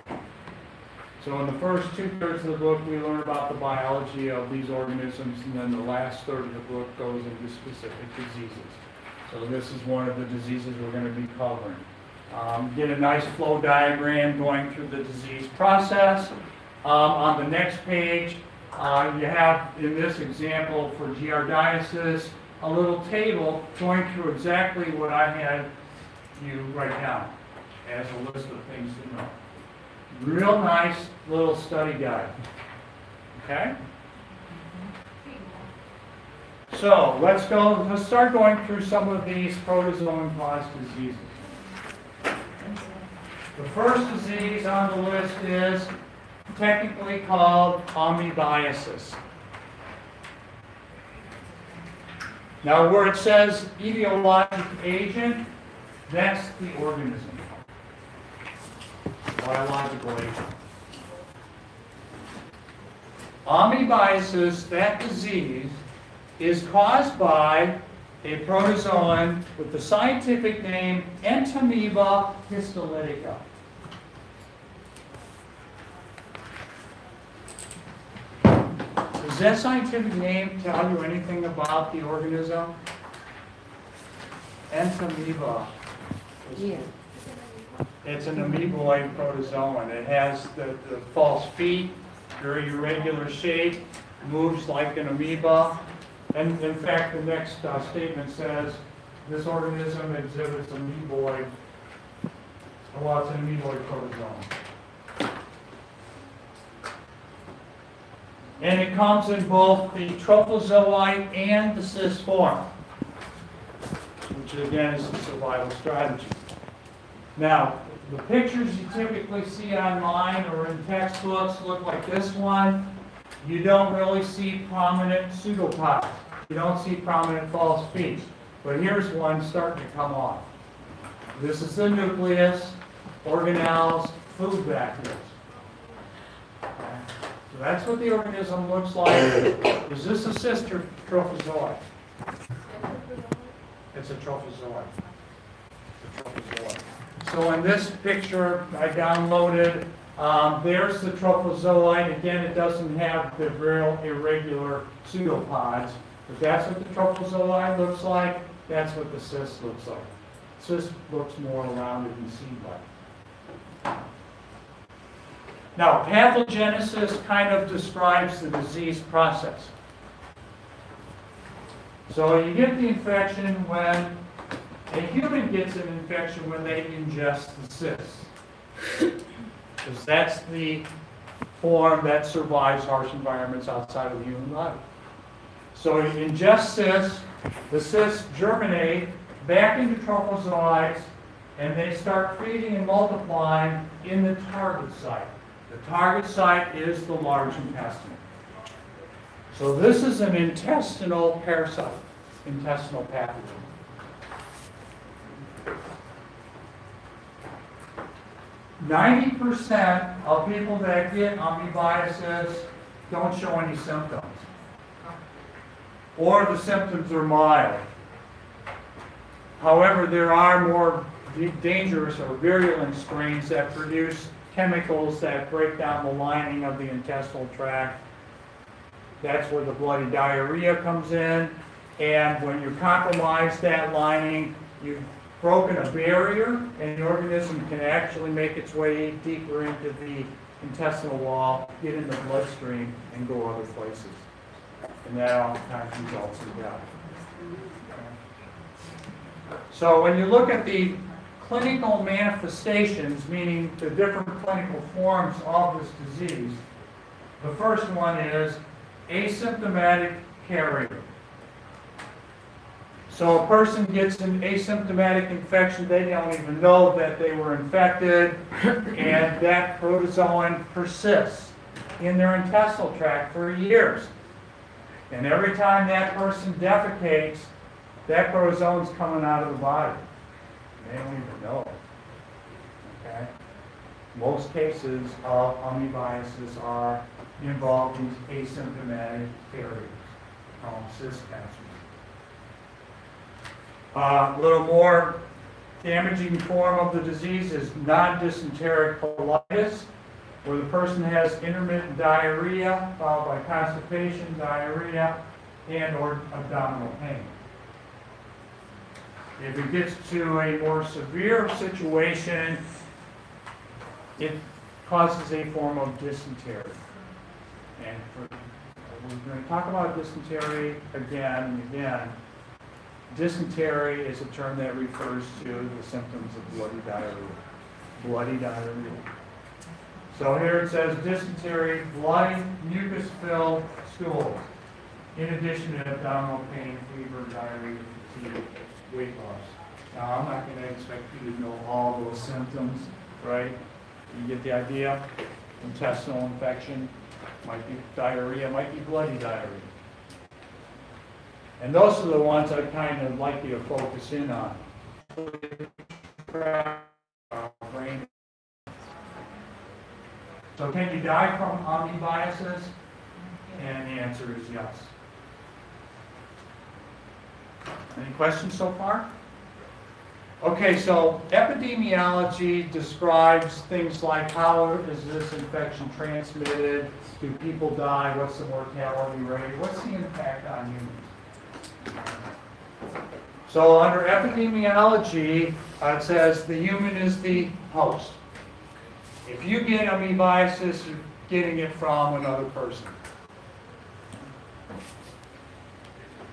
So in the first 2/3 of the book, we learn about the biology of these organisms, and then the last third of the book goes into specific diseases. So this is one of the diseases we're going to be covering. Get a nice flow diagram going through the disease process. On the next page, you have, in this example for giardiasis, a little table going through exactly what I had you write down as a list of things to know. Real nice little study guide. Okay? So let's start going through some of these protozoan-caused diseases. The first disease on the list is technically called amoebiasis. Now, where it says etiologic agent, that's the organism. Biological agent. Amoebiasis, that disease, is caused by a protozoan with the scientific name Entamoeba histolytica. Does that scientific name tell you anything about the organism? Entamoeba. Yeah. It's an amoeboid protozoan. It has the false feet, very irregular shape, moves like an amoeba. And in fact, the next statement says this organism exhibits amoeboid, well, it's an amoeboid protozoan. And it comes in both the trophozoite and the cyst form, which again is a survival strategy. Now, the pictures you typically see online or in textbooks look like this one. You don't really see prominent pseudopods. You don't see prominent false feet. But here's one starting to come off. This is the nucleus, organelles, food vacuoles. So that's what the organism looks like. Is this a sister trophozoite? It's a trophozoite. It's a trophozoite. So in this picture I downloaded, there's the trophozoite. Again, it doesn't have the real irregular pseudopods, but that's what the trophozoite looks like. That's what the cyst looks like. Cyst looks more rounded and seed-like. Now, pathogenesis kind of describes the disease process. So you get the infection when a human gets an infection when they ingest the cyst. Because that's the form that survives harsh environments outside of the human body. So you ingest cysts, the cysts germinate back into trophozoites, and they start feeding and multiplying in the target site. The target site is the large intestine. So this is an intestinal parasite, intestinal pathogen. %90 of people that get amoebiasis don't show any symptoms, or the symptoms are mild. However, there are more dangerous or virulent strains that produce chemicals that break down the lining of the intestinal tract. That's where the bloody diarrhea comes in, and when you compromise that lining, you've broken a barrier, and the organism can actually make its way deeper into the intestinal wall, get in the bloodstream, and go other places. And that oftentimes results in death. So when you look at the clinical manifestations, meaning the different clinical forms of this disease, the first one is asymptomatic carrier. So a person gets an asymptomatic infection, they don't even know that they were infected, and that protozoan persists in their intestinal tract for years. And every time that person defecates, that protozoan's coming out of the body. They don't even know it. Okay? Most cases of amoebiasis are involving asymptomatic carriers, cyst cancers. A little more damaging form of the disease is non-dysenteric colitis, where the person has intermittent diarrhea followed by constipation, diarrhea, and or abdominal pain. If it gets to a more severe situation, it causes a form of dysentery. And we're going to talk about dysentery again and again. Dysentery is a term that refers to the symptoms of bloody diarrhea. Bloody diarrhea. So here it says dysentery, bloody, mucus-filled stools, in addition to abdominal pain, fever, diarrhea, fatigue, weight loss. Now, I'm not going to expect you to know all those symptoms, right? You get the idea? Intestinal infection, might be diarrhea, might be bloody diarrhea. And those are the ones I kind of like you to focus in on. Brain. So can you die from amoebiasis? And the answer is yes. Any questions so far? Okay, so epidemiology describes things like how is this infection transmitted? Do people die? What's the mortality rate? What's the impact on humans? So under epidemiology, it says the human is the host. If you get amoebiasis, you're getting it from another person.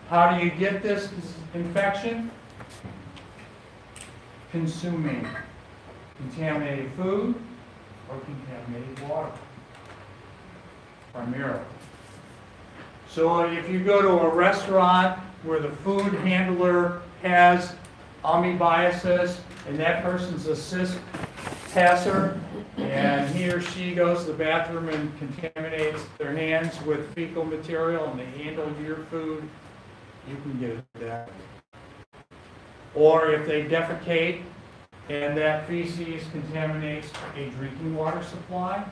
How do you get this infection? Consuming contaminated food or contaminated water, primarily. So if you go to a restaurant where the food handler has amoebiasis and that person's a cis passer and he or she goes to the bathroom and contaminates their hands with fecal material and they handle your food, you can get it that way. Or if they defecate and that feces contaminates a drinking water supply,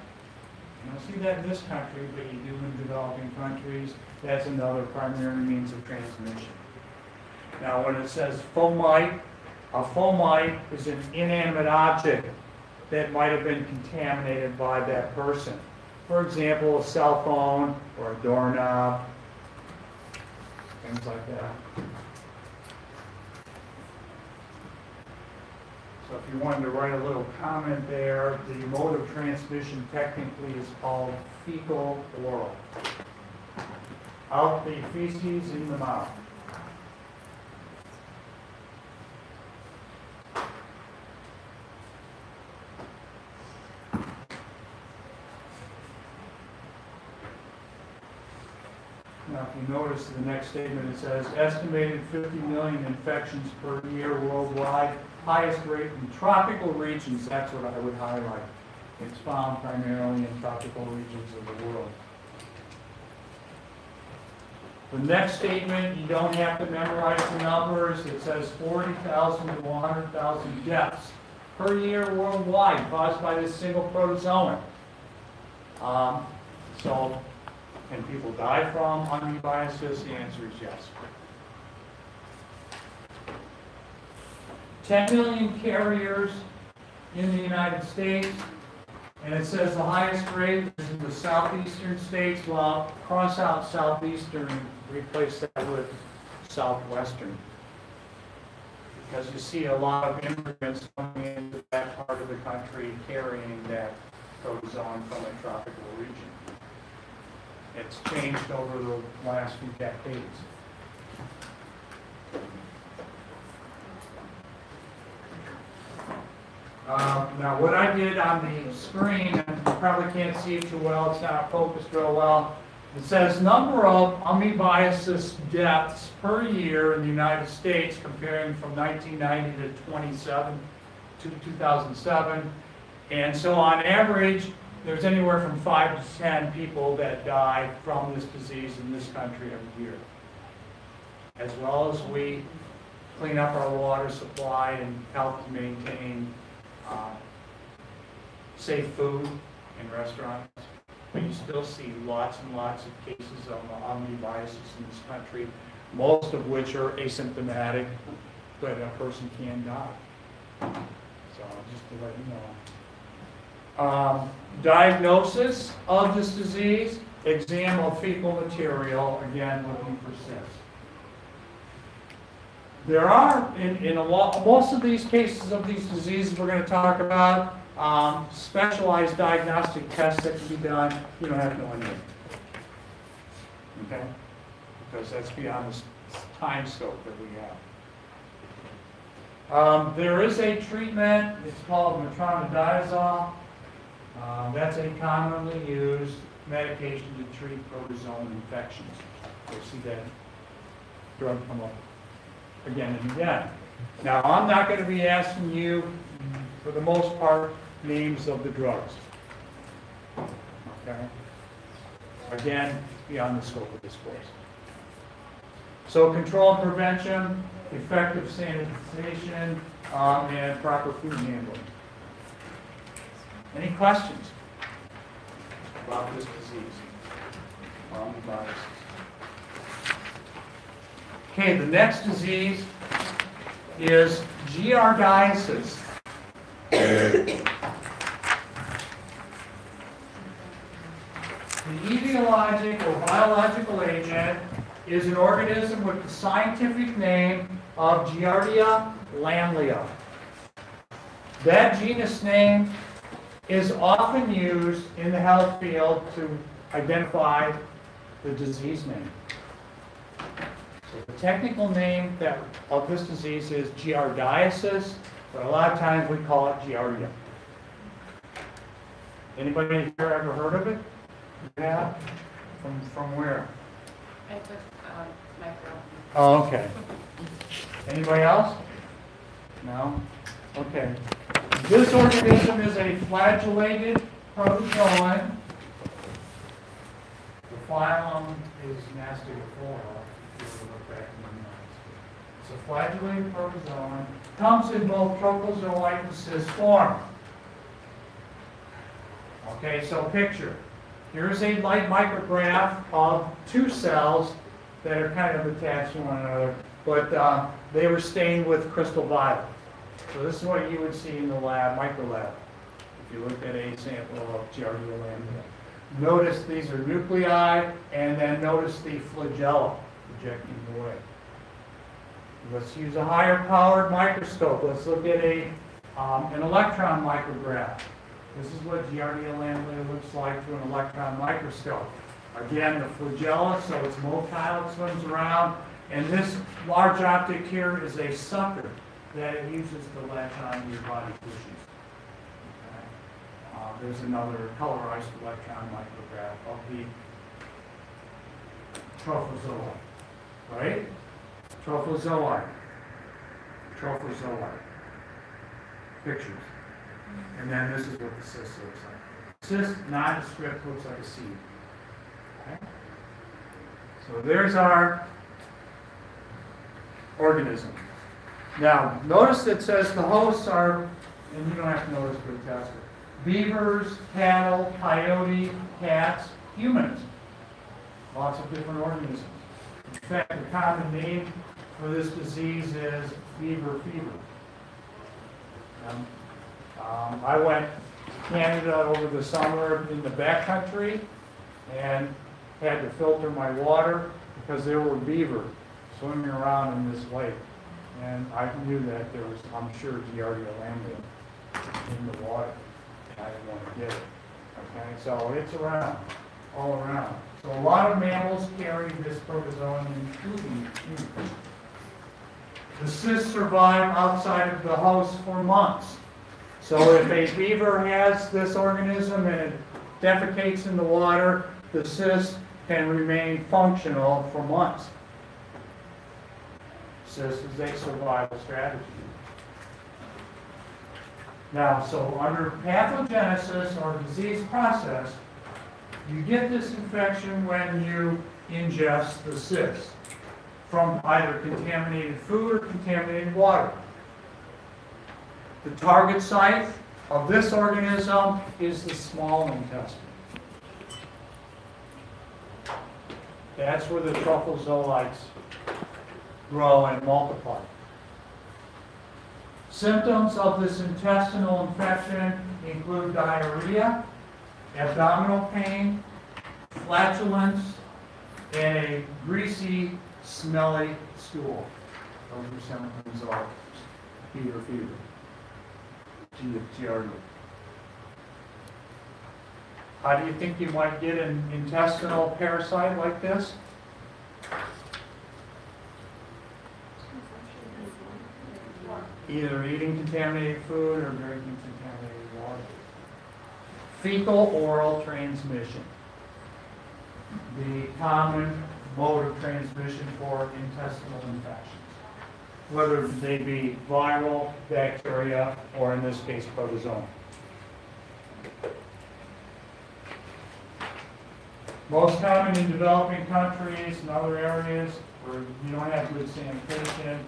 you don't see that in this country, but you do in developing countries. That's another primary means of transmission. Now when it says fomite, a fomite is an inanimate object that might have been contaminated by that person. For example, a cell phone or a doorknob, things like that. So if you wanted to write a little comment there, the mode of transmission technically is called fecal oral. Out the feces, in the mouth. Now, if you notice the next statement, it says estimated 50 million infections per year worldwide, highest rate in tropical regions. That's what I would highlight. It's found primarily in tropical regions of the world. The next statement, you don't have to memorize the numbers. It says 40,000 to 100,000 deaths per year worldwide caused by this single protozoan. So, can people die from amoebiasis? The answer is yes. 10 million carriers in the United States, and it says the highest rate is in the southeastern states. Well, cross out southeastern and replace that with southwestern. Because you see a lot of immigrants coming into that part of the country carrying that protozoan from a tropical region. It's changed over the last few decades. Now what I did on the screen, and you probably can't see it too well, it's not focused real well, it says number of amoebiasis deaths per year in the United States comparing from 1990 to 2007. And so on average, there's anywhere from 5 to 10 people that die from this disease in this country every year. As well as we clean up our water supply and help to maintain safe food in restaurants. But you still see lots and lots of cases of amoebiasis in this country, most of which are asymptomatic, but a person can die. So just to let you know. Diagnosis of this disease, exam of fecal material, again looking for cysts. There are, in a lot, most of these cases of these diseases we're going to talk about, specialized diagnostic tests that can be done. You don't have to know any of them. Okay? Because that's beyond the time scope that we have. There is a treatment, it's called metronidazole. That's a commonly used medication to treat protozoan infections. You'll see that drug come up again and again. Now, I'm not going to be asking you, for the most part, names of the drugs. Okay? Again, beyond the scope of this course. So control and prevention, effective sanitation, and proper food handling. Any questions about this disease? Okay, the next disease is giardiasis. The etiologic or biological agent is an organism with the scientific name of Giardia lamblia. That genus name is often used in the health field to identify the disease name. So the technical name of this disease is giardiasis, but a lot of times we call it Giardia. Anybody here ever heard of it? Yeah? From where? I took micro. Oh, okay. Anybody else? No? Okay. This organism is a flagellated protozoan. The phylum is Mastigophora. If you look back in the notes. It's a flagellated protozoan. Comes in both trophozoite and cyst form. Okay, so picture. Here's a light micrograph of two cells that are kind of attached to one another, but they were stained with crystal violet. So this is what you would see in the lab, microlab, if you looked at a sample of Giardia lamblia. Notice these are nuclei, and then notice the flagella projecting away. Let's use a higher powered microscope. Let's look at an electron micrograph. This is what Giardia lamblia looks like through an electron microscope. Again, the flagella, so it's motile, it swims around, and this large object here is a sucker that it uses to latch on your body tissues. Okay. There's another colorized electron micrograph of the trophozoa, right? Trophozoite. Pictures. And then this is what the cyst looks like. Cyst, nondescript, looks like a seed. Okay? So there's our organism. Now, notice it says the hosts are, and you don't have to know this for the test, beavers, cattle, coyote, cats, humans. Lots of different organisms. In fact, the common name for this disease is beaver fever. I went to Canada over the summer in the backcountry and had to filter my water because there were beaver swimming around in this lake. And I knew that there was, I'm sure, Giardia lamblia in the water. I didn't want to get it. Okay, so it's around, all around. So a lot of mammals carry this protozoan, including humans. The cysts survive outside of the host for months. So if a beaver has this organism and it defecates in the water, the cyst can remain functional for months. Cyst is a survival strategy. Now, so under pathogenesis or disease process, you get this infection when you ingest the cyst from either contaminated food or contaminated water. The target site of this organism is the small intestine. That's where the trophozoites grow and multiply. Symptoms of this intestinal infection include diarrhea, abdominal pain, flatulence, and a greasy, smelly stool. Those are symptoms of fever. Giardia. How do you think you might get an intestinal parasite like this? Either eating contaminated food or drinking contaminated water. Fecal-oral transmission. The common mode of transmission for intestinal infections, whether they be viral, bacteria, or in this case, protozoan. Most common in developing countries and other areas where you don't have good sanitation.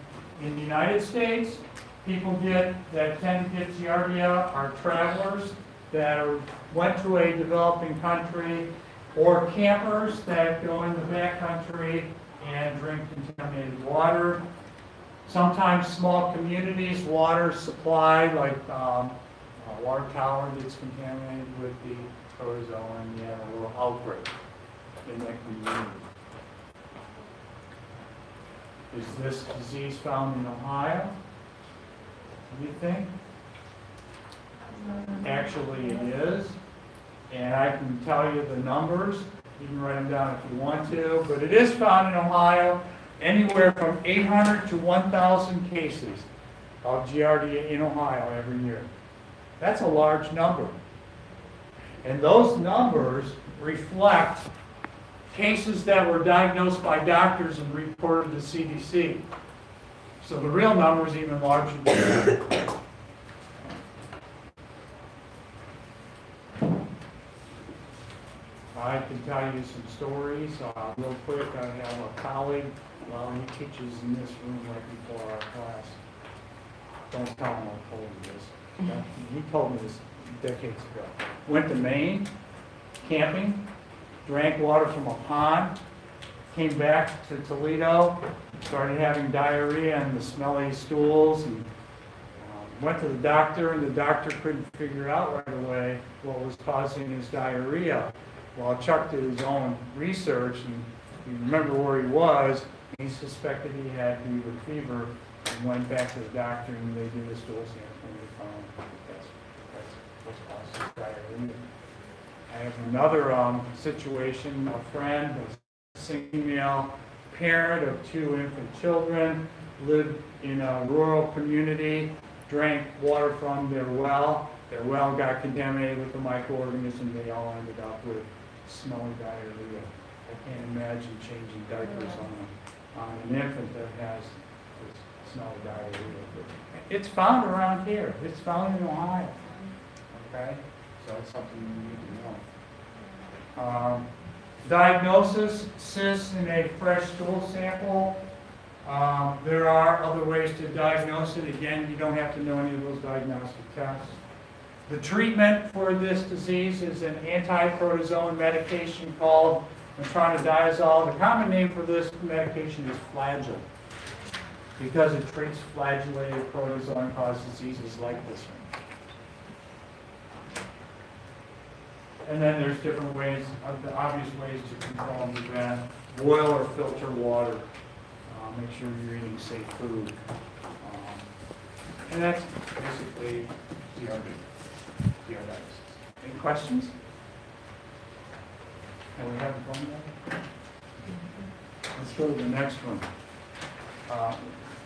In the United States, people that tend to get Giardia are travelers that went to a developing country, or campers that go in the backcountry and drink contaminated water. Sometimes small communities, water supply, like a water tower gets contaminated with the protozoa, and you have a little outbreak in that community. Is this disease found in Ohio? What do you think? Actually, it is. And I can tell you the numbers. You can write them down if you want to. But it is found in Ohio, anywhere from 800 to 1,000 cases of Giardia in Ohio every year. That's a large number. And those numbers reflect cases that were diagnosed by doctors and reported to CDC. So the real number is even larger than that. I can tell you some stories real quick. I have a colleague, well, he teaches in this room right before our class. Don't tell him I told you this. He told me this decades ago. Went to Maine, camping, drank water from a pond, came back to Toledo, started having diarrhea and the smelly stools, and went to the doctor, and the doctor couldn't figure out right away what was causing his diarrhea. Well, Chuck did his own research, and you remember where he was. He suspected he had fever, and went back to the doctor, and they did a stool sample, and they found that's what's causing his diarrhea. I have another situation, a friend, a female parent of 2 infant children, lived in a rural community, drank water from their well. Their well got contaminated with the microorganism. They all ended up with smelly diarrhea. I can't imagine changing diapers on an infant that has this smelly diarrhea. But it's found around here. It's found in Ohio. Okay? So it's something you need to know. Diagnosis, cysts in a fresh stool sample. There are other ways to diagnose it. Again, you don't have to know any of those diagnostic tests. The treatment for this disease is an anti-protozoan medication called metronidazole. The common name for this medication is Flagyl, because it treats flagellated protozoan-caused diseases like this one. And then there's different ways, the obvious ways to control and prevent. Boil or filter water. Make sure you're eating safe food. And that's basically Giardia. Any questions? And we haven't gone yet? Let's go to the next one.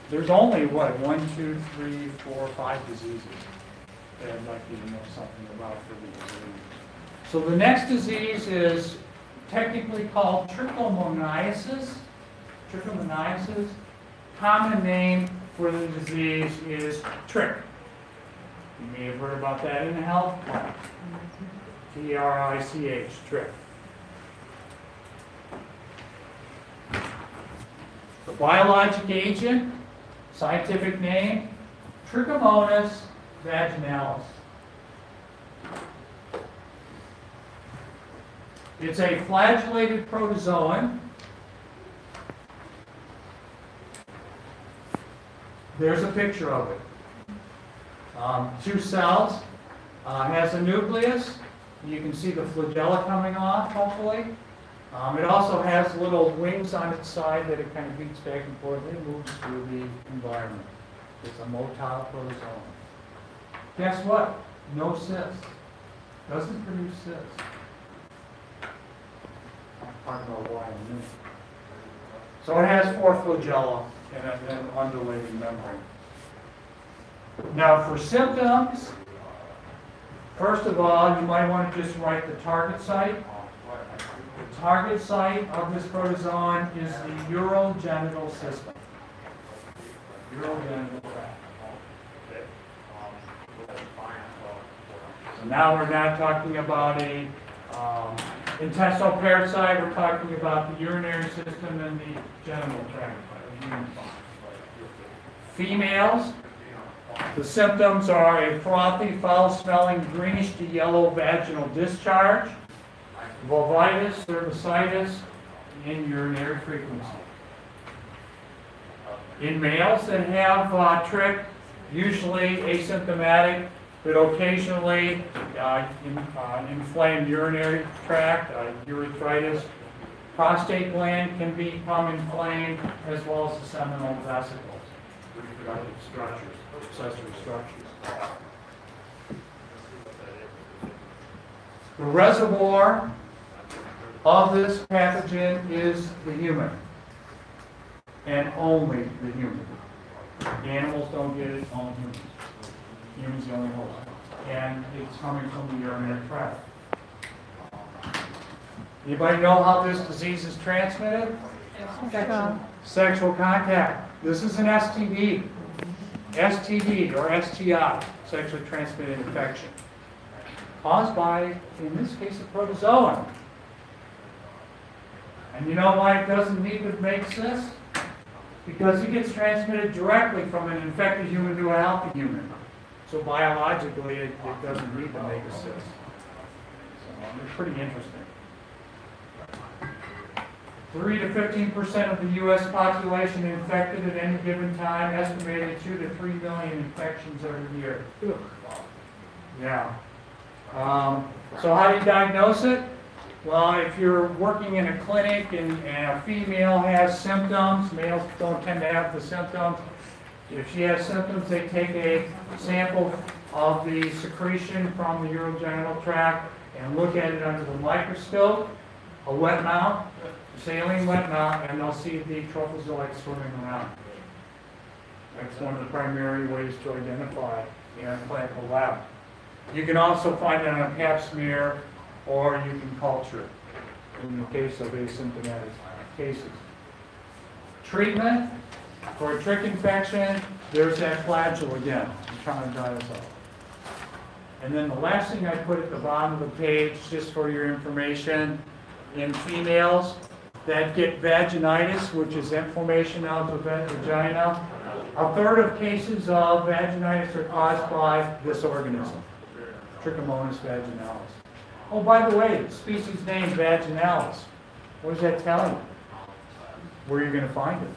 There's only, 1, 2, 3, 4, 5 diseases that I'd like you to know something about for the disease. So the next disease is technically called trichomoniasis. Trichomoniasis. Common name for the disease is trich. You may have heard about that in the health class. T-R-I-C-H, trich. The biologic agent, scientific name, Trichomonas vaginalis. It's a flagellated protozoan. There's a picture of it. 2 cells. Has a nucleus. You can see the flagella coming off, hopefully. It also has little wings on its side that it kind of beats back and forth. It moves through the environment. It's a motile protozoan. Guess what? No cysts. Doesn't produce cysts. I'll talk about why in a minute. So it has 4 flagella and an undulating membrane. Now for symptoms, first of all, you might want to just write the target site. The target site of this protozoan is the urogenital system. Urogenital tract. So now we're not talking about a Intestinal parasite, we're talking about the urinary system and the genital tract. Females, the symptoms are a frothy, foul-smelling, greenish to yellow vaginal discharge, vulvitis, cervicitis, and urinary frequency. In males that have trick, usually asymptomatic, but occasionally inflamed urinary tract, urethritis. Prostate gland can become inflamed, as well as the seminal vesicles, reproductive structures, accessory structures. The reservoir of this pathogen is the human, and only the human. Animals don't get it, only humans. Humans the only host. And it's coming from the urinary tract. Anybody know how this disease is transmitted? Sexual contact. This is an STD. STD or STI, sexually transmitted infection. Caused by, in this case, a protozoan. And you know why it doesn't need to make cysts? Because it gets transmitted directly from an infected human to a healthy human. So biologically, it doesn't need to make a cyst. So it's pretty interesting. 3 to 15% of the U.S. population infected at any given time, estimated 2 to 3 million infections every year. Yeah. So how do you diagnose it? Well, if you're working in a clinic and a female has symptoms, males don't tend to have the symptoms. If she has symptoms, they take a sample of the secretion from the urogenital tract and look at it under the microscope, a wet mount, saline wet mount, and they'll see the trophozoite swimming around. That's one of the primary ways to identify in a clinical lab. You can also find it on a pap smear, or you can culture in the case of asymptomatic cases. Treatment for a trick infection, there's that flagell again. I'm trying to dry this up. And then the last thing I put at the bottom of the page, just for your information, in females that get vaginitis, which is inflammation of the vagina, a third of cases of vaginitis are caused by this organism, Trichomonas vaginalis. Oh, by the way, species name vaginalis. What does that tell you? Where you're going to find it?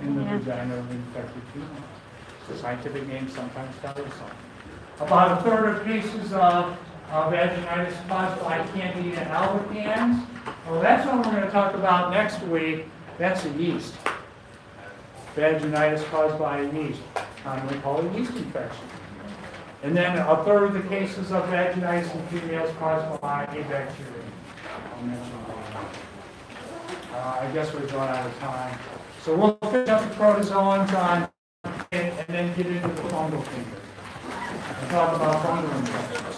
In the vagina of the infected female. The scientific names sometimes tell you something. About a third of cases of vaginitis caused by Candida albicans. Well, that's what we're going to talk about next week. That's a yeast. Vaginitis caused by a yeast. Commonly called a yeast infection. And then a third of the cases of vaginitis in females caused by a bacteria. I'll mention that. I guess we've run out of time. So we'll finish up the protozoans on and then get into the fungal kingdom and talk about fungal infections.